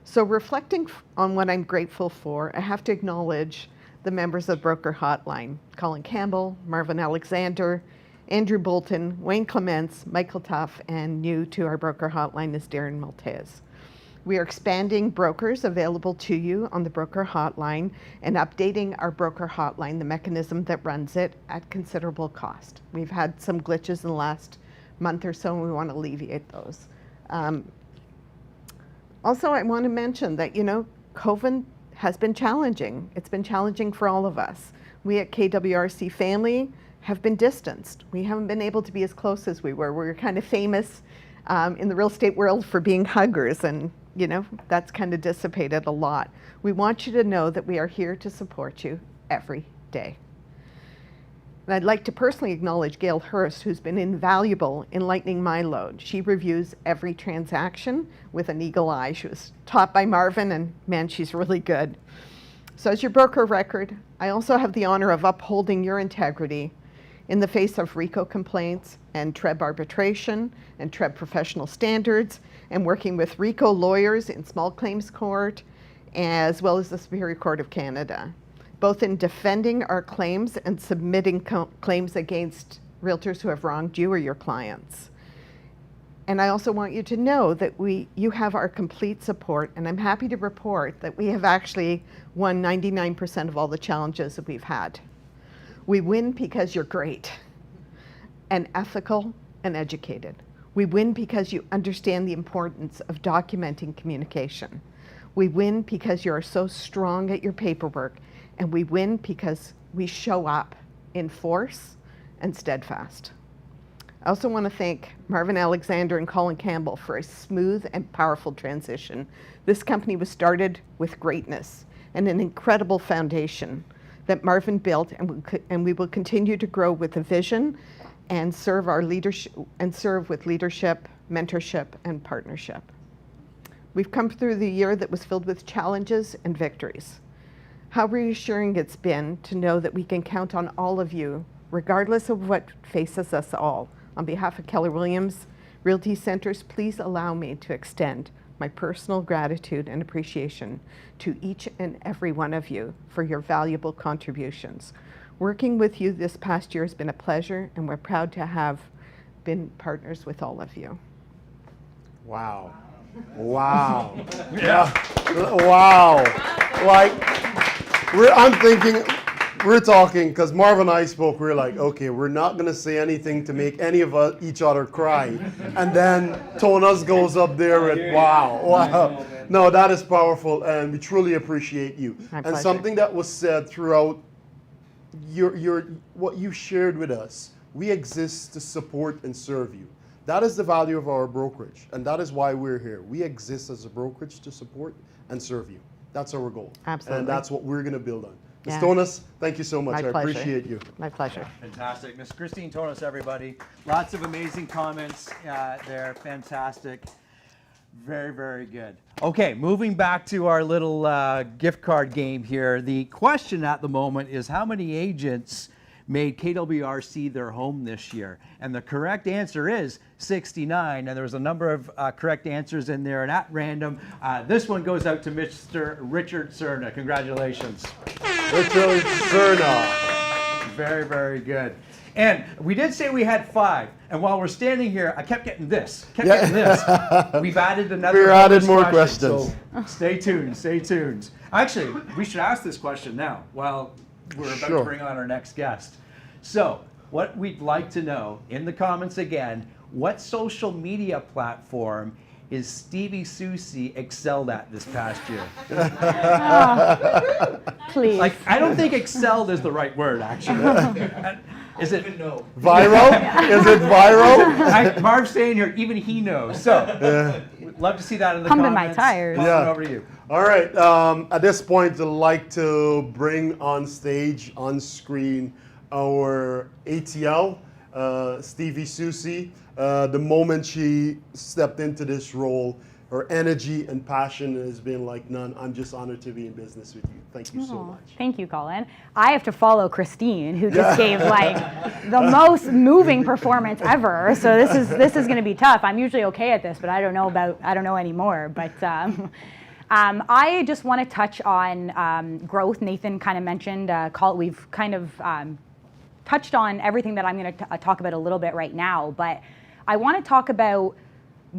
So reflecting on what I'm grateful for, I have to acknowledge the members of Broker Hotline, Colin Campbell, Marvin Alexander, Andrew Bolton, Wayne Clements, Michael Tuff, and new to our Broker Hotline is Darren Maltez. We are expanding brokers available to you on the Broker Hotline and updating our Broker Hotline, the mechanism that runs it, at considerable cost. We've had some glitches in the last month or so, and we want to alleviate those. Also, I want to mention that, you know, COVID has been challenging. It's been challenging for all of us. We at KWRC family have been distanced. We haven't been able to be as close as we were. We're kind of famous in the real estate world for being huggers, and you know, that's kind of dissipated a lot. We want you to know that we are here to support you every day. And I'd like to personally acknowledge Gail Hurst, who's been invaluable in lightening my load. She reviews every transaction with an eagle eye. She was taught by Marvin, and man, she's really good. So as your broker record, I also have the honor of upholding your integrity in the face of RICO complaints and TREB arbitration and TREB professional standards, and working with RICO lawyers in small claims court, as well as the Superior Court of Canada, both in defending our claims and submitting claims against realtors who have wronged you or your clients. And I also want you to know that you have our complete support, and I'm happy to report that we have actually won 99% of all the challenges that we've had. We win because you're great and ethical and educated. We win because you understand the importance of documenting communication. We win because you are so strong at your paperwork, and we win because we show up in force and steadfast. I also want to thank Marvin Alexander and Colin Campbell for a smooth and powerful transition. This company was started with greatness and an incredible foundation that Marvin built, and we will continue to grow with a vision and serve our leadership and serve with leadership, mentorship, and partnership. We've come through the year that was filled with challenges and victories. How reassuring it's been to know that we can count on all of you, regardless of what faces us all. On behalf of Keller Williams Realty Centers, please allow me to extend my personal gratitude and appreciation to each and every one of you for your valuable contributions. Working with you this past year has been a pleasure, and we're proud to have been partners with all of you. Wow. Wow. Yeah. Wow. Like, I'm thinking, we're talking, because Marv and I spoke, we're like, okay, we're not going to say anything to make any of each other cry. And then Tonas goes up there with, wow, wow. No, that is powerful, and we truly appreciate you. My and pleasure. something that was said throughout what you shared with us, we exist to support and serve you. That is the value of our brokerage, and that is why we're here. We exist as a brokerage to support and serve you. That's our goal. Absolutely. And that's what we're going to build on. Ms. Yeah. Tonas, thank you so much. My I pleasure. appreciate you. My pleasure. Fantastic. Miss Christine Tonas, everybody. Lots of amazing comments there. Fantastic. Very, very good. Okay, moving back to our little gift card game here. The question at the moment is how many agents made KWRC their home this year? And the correct answer is 69. And there was a number of correct answers in there. And at random, this one goes out to Mr. Richard Cerna. Congratulations. Richard Cerna. Very, very good. And we did say we had 5. And while we're standing here, I kept getting this. We've added another We added more question, questions. So stay tuned, stay tuned. Actually, we should ask this question now while we're about Sure. to bring on our next guest. So what we'd like to know in the comments again, what social media platform is Stevie Susie excelled at this past year? Please. Like, I don't think excelled is the right word, actually. Is it? Viral? Is it viral? Marv's saying here, even he knows. So, we'd love to see that in the Pumping my comments. tires. Pumping Yeah. over to you. All right. At this point, I'd like to bring on stage, on screen, our ATL, Stevie Susie. The moment she stepped into this role, her energy and passion has been like none. I'm just honored to be in business with you. Thank you so much. Thank you, Colin. I have to follow Christine, who just gave like the most moving performance ever. So this is going to be tough. I'm usually okay at this, but I don't know anymore. But I just want to touch on growth. Nathan kind of mentioned. We've kind of touched on everything that I'm going to talk about a little bit right now. But I want to talk about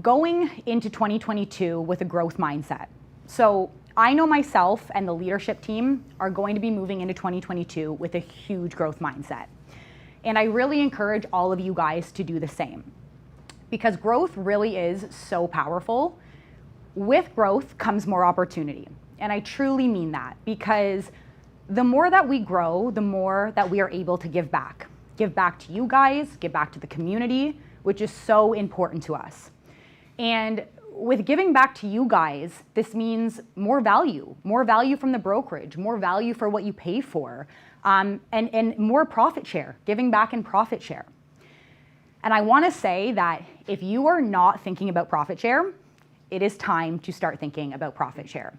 going into 2022 with a growth mindset. So I know myself and the leadership team are going to be moving into 2022 with a huge growth mindset. And I really encourage all of you guys to do the same, because growth really is so powerful. With growth comes more opportunity. And I truly mean that, because the more that we grow, the more that we are able to give back. Give back to you guys, give back to the community, which is so important to us. And with giving back to you guys, this means more value from the brokerage, more value for what you pay for, and more profit share, giving back in profit share. And I want to say that if you are not thinking about profit share, it is time to start thinking about profit share.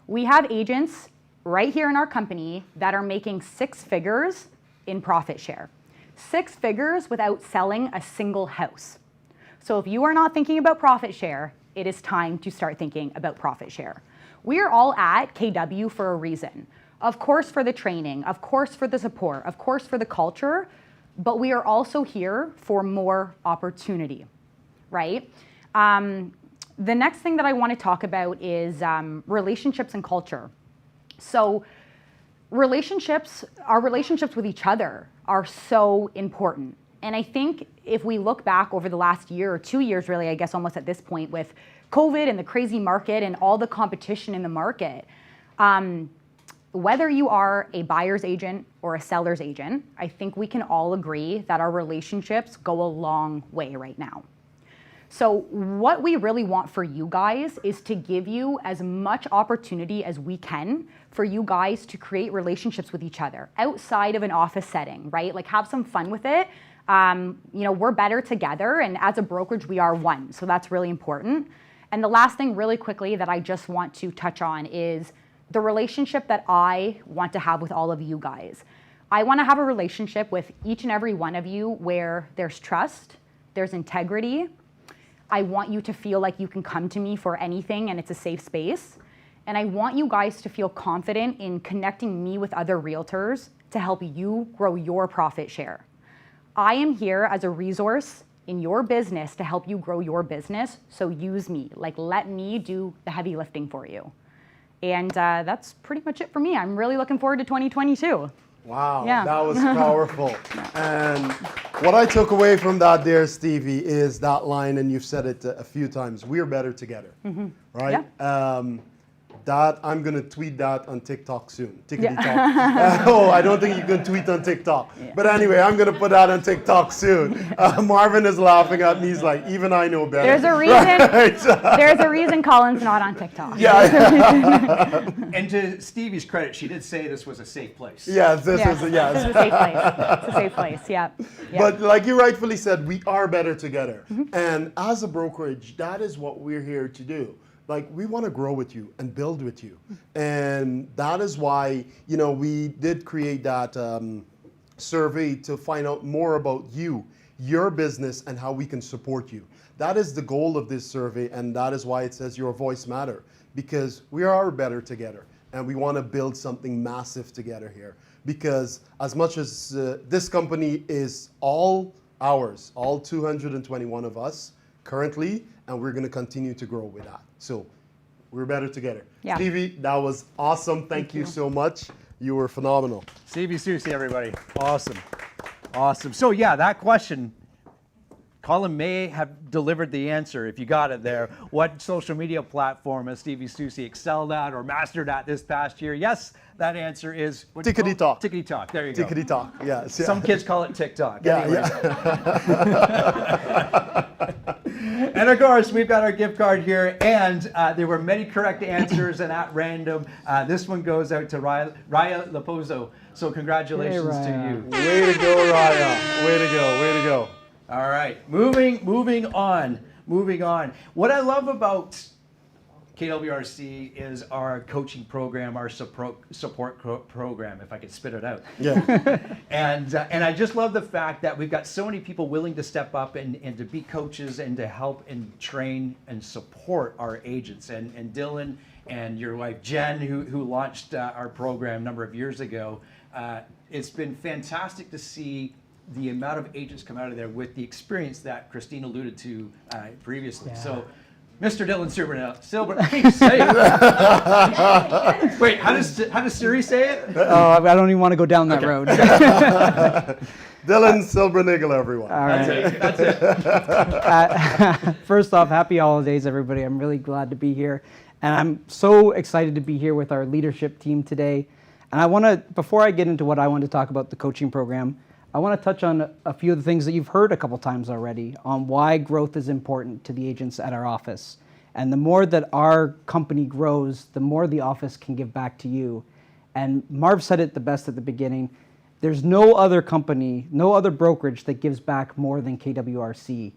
We have agents right here in our company that are making 6 figures in profit share. 6 figures without selling a single house. So if you are not thinking about profit share, it is time to start thinking about profit share. We are all at KW for a reason. Of course for the training, of course for the support, of course for the culture, but we are also here for more opportunity, right? The next thing that I want to talk about is relationships and culture. So our relationships with each other are so important. And I think if we look back over the last year or 2 years, really, I guess almost at this point, with COVID and the crazy market and all the competition in the market, whether you are a buyer's agent or a seller's agent, I think we can all agree that our relationships go a long way right now. So what we really want for you guys is to give you as much opportunity as we can for you guys to create relationships with each other outside of an office setting, right? Like, have some fun with it. We're better together, and as a brokerage, we are one. So that's really important. And the last thing really quickly that I just want to touch on is the relationship that I want to have with all of you guys. I want to have a relationship with each and every one of you where there's trust, there's integrity. I want you to feel like you can come to me for anything and it's a safe space. And I want you guys to feel confident in connecting me with other realtors to help you grow your profit share. I am here as a resource in your business to help you grow your business, so use me. Like, let me do the heavy lifting for you. And that's pretty much it for me. I'm really looking forward to 2022. Wow, Yeah. that was powerful. And what I took away from that there, Stevie, is that line, and you've said it a few times, we're better together, right? Yeah. That I'm going to tweet that on TikTok soon. Tickety-tock. Oh, I don't think you can tweet on TikTok. Yeah. But anyway, I'm going to put that on TikTok soon. Marvin is laughing at me. He's like, even I know better. There's a reason. There's a reason Colin's not on TikTok. Yeah. And to Stevie's credit, she did say this was a safe place. Yes, this Yes, is yes. This is a safe place. It's a safe place. Yeah. Yeah. But like you rightfully said, we are better together. And as a brokerage, that is what we're here to do. Like, we want to grow with you and build with you. And that is why, you know, we did create that survey to find out more about you, your business, and how we can support you. That is the goal of this survey, and that is why it says your voice matter, because we are better together, and we want to build something massive together here. Because as much as this company is all ours, all 221 of us currently, and we're going to continue to grow with that. So we're better together. Yeah. Stevie, that was awesome. Thank you so much. You were phenomenal. Stevie Susie, everybody. Awesome. Awesome. So yeah, that question, Colin may have delivered the answer if you got it there. What social media platform has Stevie Susie excelled at or mastered at this past year? Yes, that answer is Tickety-tock. Tickety-tock. There you go. Tickety-tock, yes. Yeah. Some kids call it TikTok. Yeah, Anyways. yeah. And of course, we've got our gift card here, and there were many correct answers, and at random, this one goes out to Raya Lepozo. So congratulations to you. Way to go, Raya. Way to go, way to go. All right, moving on. What I love about KWRC is our coaching program, our support program, if I could spit it out. Yeah. And I just love the fact that we've got so many people willing to step up and to be coaches and to help and train and support our agents. And Dylan and your wife Jen, who launched our program a number of years ago, it's been fantastic to see the amount of agents come out of there with the experience that Christine alluded to previously. Yeah. So, Mr. Dylan Silver, I can't say it. Wait, how does Siri say it? Oh, I don't even want to go down that road. Dylan Silbernigel, everyone. All right. That's it. First off, happy holidays, everybody. I'm really glad to be here. And I'm so excited to be here with our leadership team today. And I want to, before I get into what I want to talk about the coaching program, I want to touch on a few of the things that you've heard a couple times already on why growth is important to the agents at our office. And the more that our company grows, the more the office can give back to you. And Marv said it the best at the beginning. There's no other company, no other brokerage that gives back more than KWRC.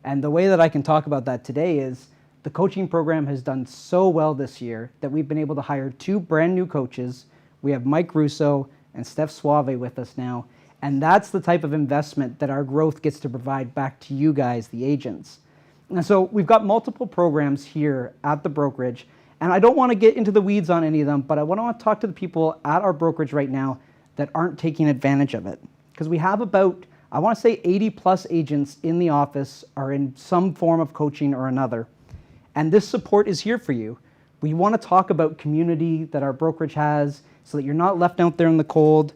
And the way that I can talk about that today is the coaching program has done so well this year that we've been able to hire 2 brand new coaches. We have Mike Russo and Steph Suave with us now. And that's the type of investment that our growth gets to provide back to you guys, the agents. And so we've got multiple programs here at the brokerage, and I don't want to get into the weeds on any of them, but I want to talk to the people at our brokerage right now that aren't taking advantage of it. Because we have about, I want to say 80 plus agents in the office are in some form of coaching or another. And this support is here for you. We want to talk about community that our brokerage has so that you're not left out there in the cold.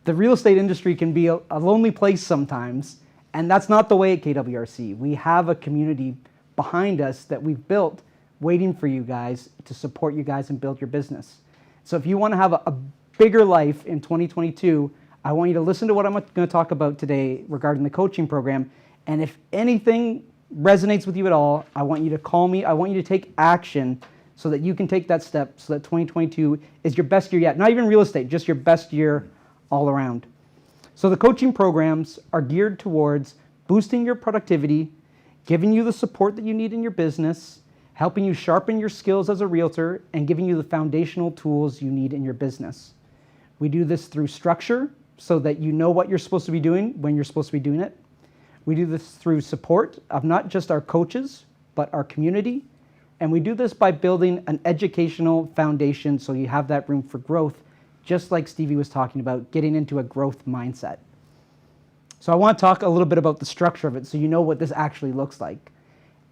The real estate industry can be a lonely place sometimes, and that's not the way at KWRC. We have a community behind us that we've built waiting for you guys to support you guys and build your business. So if you want to have a bigger life in 2022, I want you to listen to what I'm going to talk about today regarding the coaching program. And if anything resonates with you at all, I want you to call me. I want you to take action so that you can take that step so that 2022 is your best year yet. Not even real estate, just your best year all around. So the coaching programs are geared towards boosting your productivity, giving you the support that you need in your business, helping you sharpen your skills as a realtor and giving you the foundational tools you need in your business. We do this through structure so that you know what you're supposed to be doing when you're supposed to be doing it. We do this through support of not just our coaches, but our community. And we do this by building an educational foundation so you have that room for growth, just like Stevie was talking about, getting into a growth mindset. So I want to talk a little bit about the structure of it so you know what this actually looks like.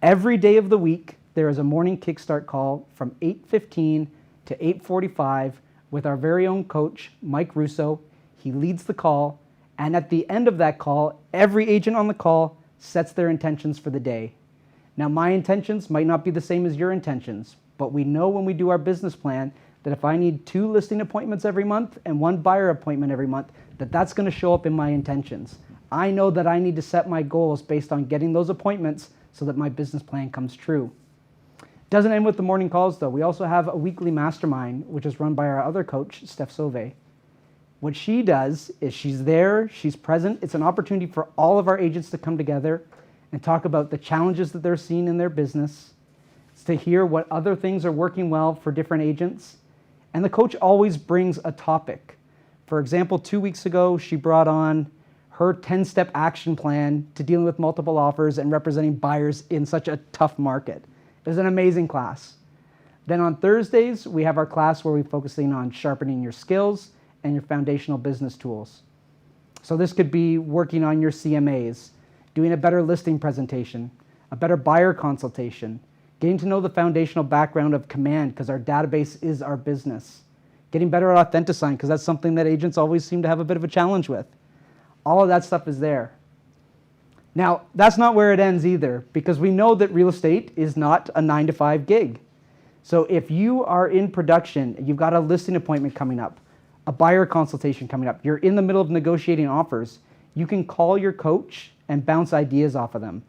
Every day of the week, there is a morning kickstart call from 8:15 to 8:45 with our very own coach, Mike Russo. He leads the call, and at the end of that call, every agent on the call sets their intentions for the day. Now, my intentions might not be the same as your intentions, but we know when we do our business plan that if I need 2 listing appointments every month and 1 buyer appointment every month, that's going to show up in my intentions. I know that I need to set my goals based on getting those appointments so that my business plan comes true. Doesn't end with the morning calls, though. We also have a weekly mastermind, which is run by our other coach, Steph Sauve. What she does is she's there, she's present. It's an opportunity for all of our agents to come together and talk about the challenges that they're seeing in their business. It's to hear what other things are working well for different agents. And the coach always brings a topic. For example, 2 weeks ago, she brought on her 10-step action plan to dealing with multiple offers and representing buyers in such a tough market. It was an amazing class. Then on Thursdays, we have our class where we're focusing on sharpening your skills and your foundational business tools. So this could be working on your CMAs, doing a better listing presentation, a better buyer consultation, getting to know the foundational background of Command because our database is our business, getting better at Authenticign because that's something that agents always seem to have a bit of a challenge with. All of that stuff is there. Now, that's not where it ends either, because we know that real estate is not a 9-to-5 gig. So if you are in production, you've got a listing appointment coming up, a buyer consultation coming up, you're in the middle of negotiating offers, you can call your coach and bounce ideas off of them.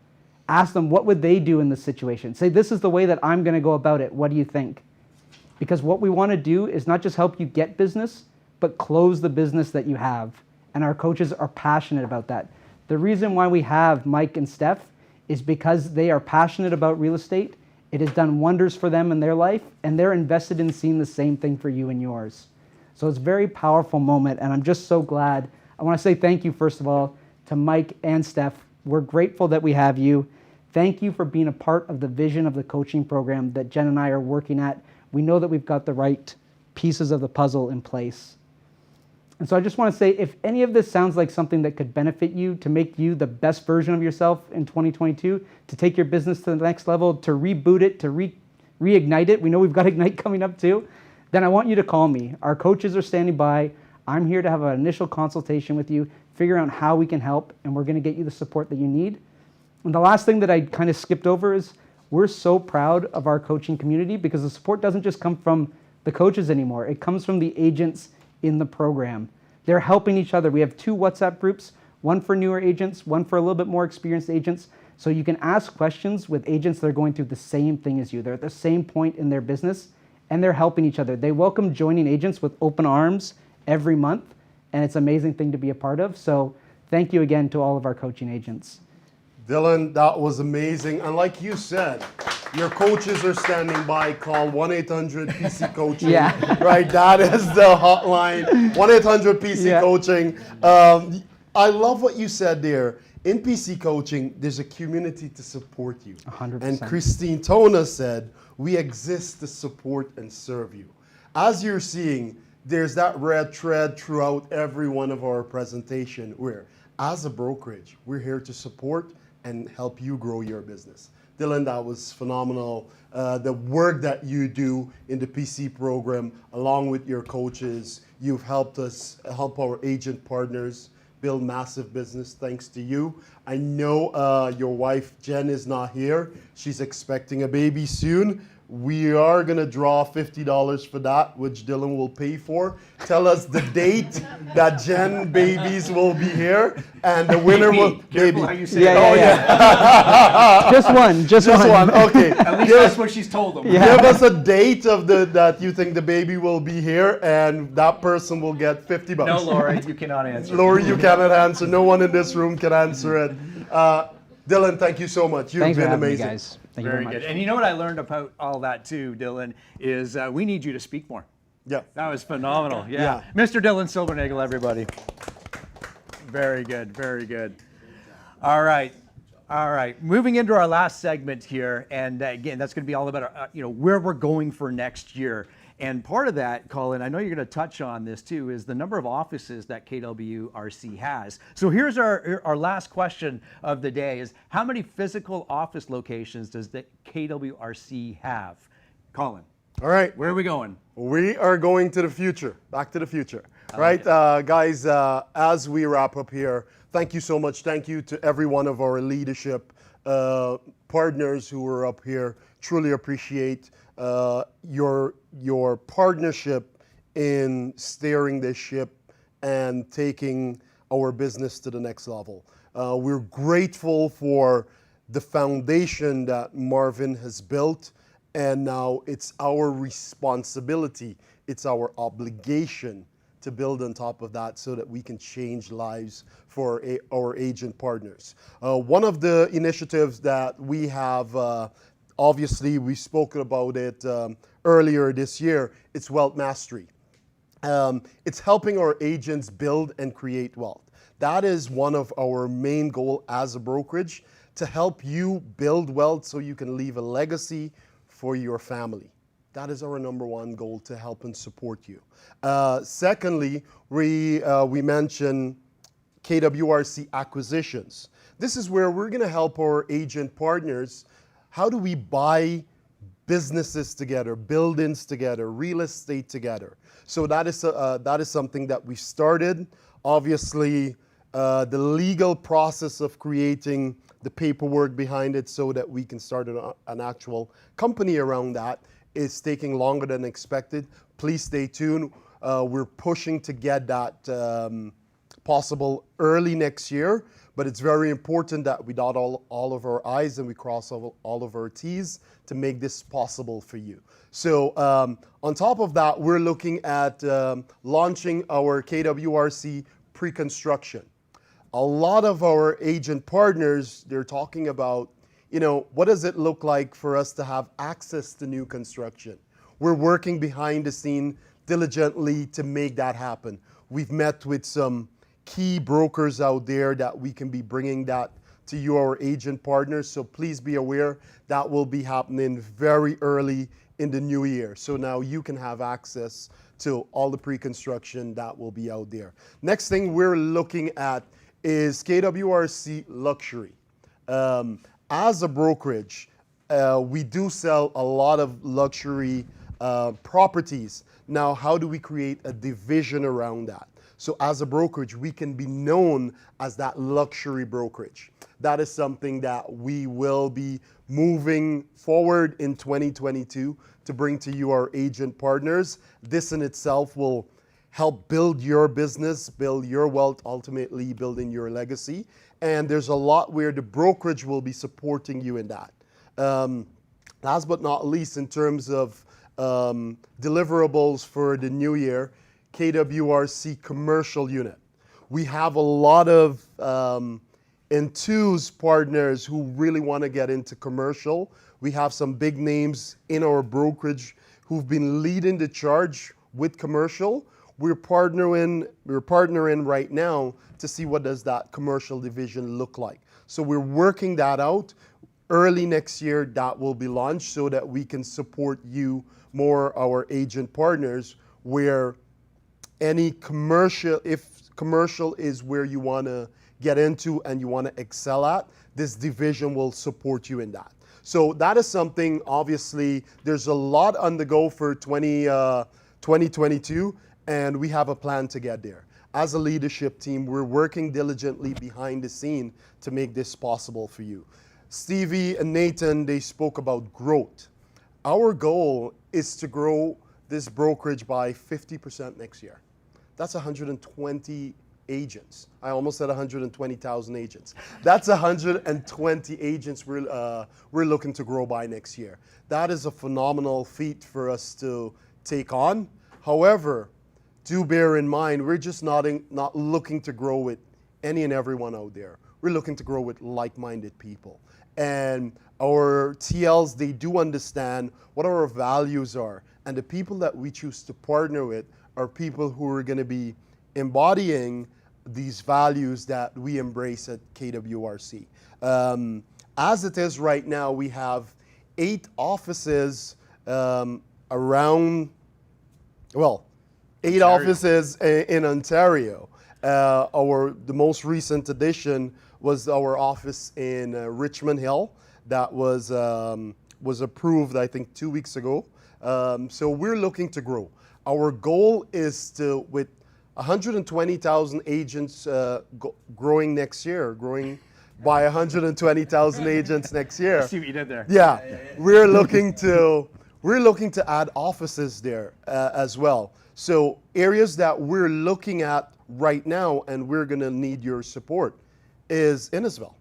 Ask them what would they do in this situation. Say, this is the way that I'm going to go about it. What do you think? Because what we want to do is not just help you get business, but close the business that you have. And our coaches are passionate about that. The reason why we have Mike and Steph is because they are passionate about real estate. It has done wonders for them in their life, and they're invested in seeing the same thing for you and yours. So it's a very powerful moment, and I'm just so glad. I want to say thank you, first of all, to Mike and Steph. We're grateful that we have you. Thank you for being a part of the vision of the coaching program that Jen and I are working at. We know that we've got the right pieces of the puzzle in place. And so I just want to say, if any of this sounds like something that could benefit you to make you the best version of yourself in 2022, to take your business to the next level, to reboot it, to reignite it, we know we've got Ignite coming up too, then I want you to call me. Our coaches are standing by. I'm here to have an initial consultation with you, figure out how we can help, and we're going to get you the support that you need. And the last thing that I kind of skipped over is we're so proud of our coaching community because the support doesn't just come from the coaches anymore. It comes from the agents in the program. They're helping each other. We have 2 WhatsApp groups, one for newer agents, one for a little bit more experienced agents. So you can ask questions with agents that are going through the same thing as you. They're at the same point in their business and they're helping each other. They welcome joining agents with open arms every month, and it's an amazing thing to be a part of. So thank you again to all of our coaching agents. Dylan, that was amazing. And like you said, your coaches are standing by. Call 1-800-PC Coaching. Yeah. Right, that is the hotline. 1-800-PC Coaching. I love what you said there. In PC Coaching, there's a community to support you. 100%. And Christine Tona said, we exist to support and serve you. As you're seeing, there's that red thread throughout every one of our presentation where, as a brokerage, we're here to support and help you grow your business. Dylan, that was phenomenal. The work that you do in the PC program, along with your coaches, you've helped us help our agent partners build massive business thanks to you. I know your wife, Jen, is not here. She's expecting a baby soon. We are going to draw $50 for that, which Dylan will pay for. Tell us the date that Jen babies will be here, and the winner will... Careful how you say Yeah. Just one. Okay. At least that's what she's told them. Give us a date of that you think the baby will be here, and that person will get $50. No, Laura, you cannot answer. Laura, you cannot answer. No one in this room can answer it. Dylan, thank you so much. You've Thanks been for having me, amazing. guys. Thank you very much. good. And you know what I learned about all that too, Dylan, is we need you to speak more. Yeah. That was phenomenal. Yeah. Yeah. Mr. Dylan Silbernagel, everybody. Very good, very good. All right. All right. Moving into our last segment here, and again, that's going to be all about where we're going for next year. And part of that, Colin, I know you're going to touch on this too, is the number of offices that KWRC has. So here's our last question of the day: is how many physical office locations does the KWRC have? Colin. All right. Where are we going? We are going to the future, back to the future. like Guys, as we wrap up here, thank you so much. Thank you to every one of our leadership partners who are up here. Truly appreciate your partnership in steering this ship and taking our business to the next level. We're grateful for the foundation that Marvin has built, and now it's our responsibility, it's our obligation to build on top of that so that we can change lives for our agent partners. One of the initiatives that we have, obviously we spoke about it earlier this year, it's Wealth Mastery. It's helping our agents build and create wealth. That is one of our main goals as a brokerage, to help you build wealth so you can leave a legacy for your family. That is our number one goal, to help and support you. Secondly, we mentioned KWRC acquisitions. This is where we're going to help our agent partners. How do we buy businesses together, buildings together, real estate together? So that is something that we started. Obviously, the legal process of creating the paperwork behind it so that we can start an actual company around that is taking longer than expected. Please stay tuned. We're pushing to get that possible early next year, but it's very important that we dot all of our I's and we cross all of our T's to make this possible for you. So on top of that, we're looking at launching our KWRC pre-construction. A lot of our agent partners, they're talking about, what does it look like for us to have access to new construction? We're working behind the scene diligently to make that happen. We've met with some key brokers out there that we can be bringing that to you, our agent partners. So please be aware that will be happening very early in the new year. So now you can have access to all the pre-construction that will be out there. Next thing we're looking at is KWRC Luxury. As a brokerage, we do sell a lot of luxury properties. Now, how do we create a division around that? So as a brokerage, we can be known as that luxury brokerage. That is something that we will be moving forward in 2022 to bring to you, our agent partners. This in itself will help build your business, build your wealth, ultimately building your legacy. And there's a lot where the brokerage will be supporting you in that. Last but not least, in terms of deliverables for the new year, KWRC commercial unit. We have a lot of enthused partners who really want to get into commercial. We have some big names in our brokerage who've been leading the charge with commercial. We're partnering right now to see what does that commercial division look like. So we're working that out. Early next year, that will be launched so that we can support you more, our agent partners, where any commercial, if commercial is where you want to get into and you want to excel at, this division will support you in that. So that is something, obviously, there's a lot on the go for 2022, and we have a plan to get there. As a leadership team, we're working diligently behind the scene to make this possible for you. Stevie and Nathan, they spoke about growth. Our goal is to grow this brokerage by 50% next year. That's 120 agents. I almost said 120,000 agents. That's 120 agents we're looking to grow by next year. That is a phenomenal feat for us to take on. However, do bear in mind, we're just not looking to grow with any and everyone out there. we're looking to grow with like-minded people. And our TLs, they do understand what our values are. And the people that we choose to partner with are people who are going to be embodying these values that we embrace at KWRC. As it is right now, we have 8 offices around, well, 8 offices in Ontario. The most recent addition was our office in Richmond Hill that was approved, I think, 2 weeks ago. So we're looking to grow. Our goal is to, with 120,000 agents growing next year, growing by 120,000 agents next year. I see what you did there. Yeah, we're looking to add offices there as well. So areas that we're looking at right now, and we're going to need your support, is Innisfil.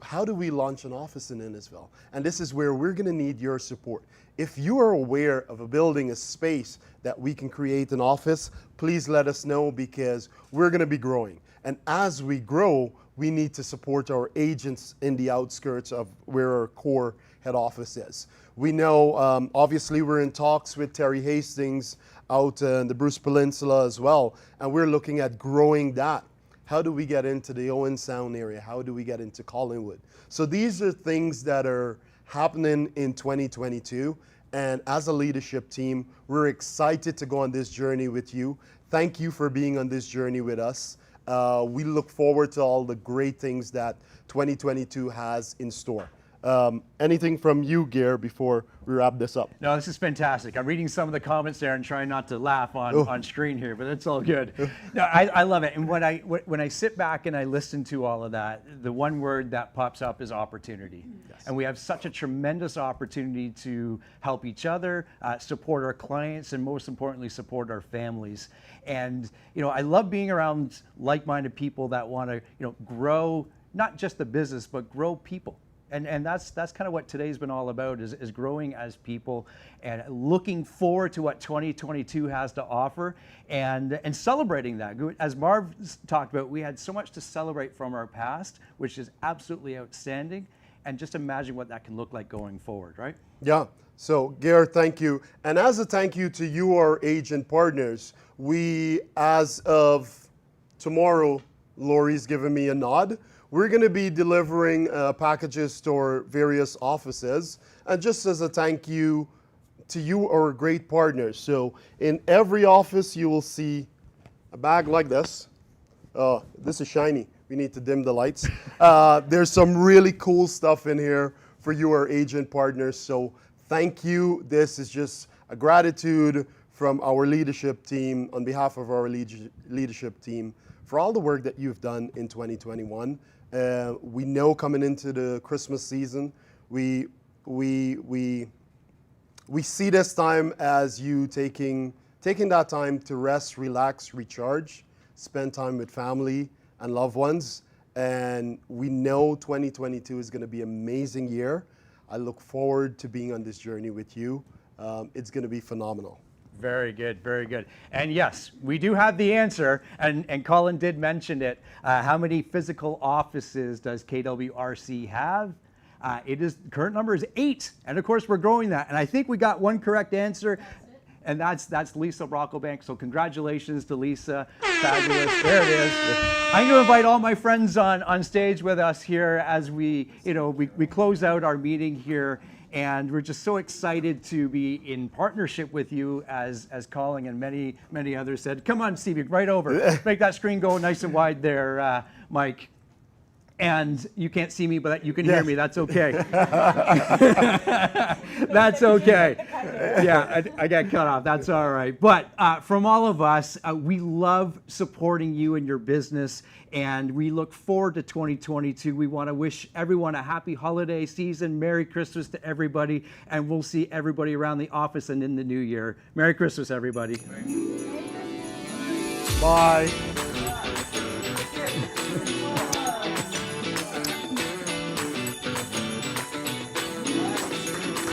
How do we launch an office in Innisfil? And this is where we're going to need your support. If you are aware of a building, a space that we can create an office, please let us know, because we're going to be growing. And as we grow, we need to support our agents in the outskirts of where our core head office is. We know, obviously, we're in talks with Terry Hastings out in the Bruce Peninsula as well, and we're looking at growing that. How do we get into the Owen Sound area? How do we get into Collingwood? So these are things that are happening in 2022, and as a leadership team, we're excited to go on this journey with you. Thank you for being on this journey with us. We look forward to all the great things that 2022 has in store. Anything from you, Gear, before we wrap this up? No, this is fantastic. I'm reading some of the comments there and trying not to laugh on screen here, but it's all good. No, I love it. And when I sit back and I listen to all of that, the one word that pops up is opportunity. Yes. And we have such a tremendous opportunity to help each other, support our clients, and most importantly, support our families. And I love being around like-minded people that want to grow not just the business, but grow people. And that's kind of what today's been all about, is growing as people and looking forward to what 2022 has to offer and celebrating that. As Marv talked about, we had so much to celebrate from our past, which is absolutely outstanding. And just imagine what that can look like going forward, right? Yeah. So, Gare, thank you. And as a thank you to you, our agent partners, we, as of tomorrow, Lori's given me a nod. We're going to be delivering packages to our various offices, and just as a thank you to you, our great partners. So in every office, you will see a bag like this. Oh, this is shiny. We need to dim the lights. There's some really cool stuff in here for you, our agent partners. So thank you. This is just a gratitude from our leadership team, on behalf of our leadership team, for all the work that you've done in 2021. We know coming into the Christmas season, we see this time as you taking that time to rest, relax, recharge, spend time with family and loved ones. And we know 2022 is going to be an amazing year. I look forward to being on this journey with you. It's going to be phenomenal. Very good, very good. And yes, we do have the answer, and Colin did mention it. How many physical offices does KWRC have? The current number is 8, and of course we're growing that. And I think we got one correct answer, and that's Lisa Brocklebank. So congratulations to Lisa, fabulous. There it is. I'm going to invite all my friends on stage with us here as we close out our meeting here. And we're just so excited to be in partnership with you, as Colin and many others said. Come on, Stevie, right over. Make that screen go nice and wide there, Mike. And you can't see me, but you can hear me. That's okay. That's okay. Yeah, I got cut off. That's all right. But from all of us, we love supporting you and your business, and we look forward to 2022. We want to wish everyone a happy holiday season. Merry Christmas to everybody, and we'll see everybody around the office and in the new year. Merry Christmas, everybody. Bye.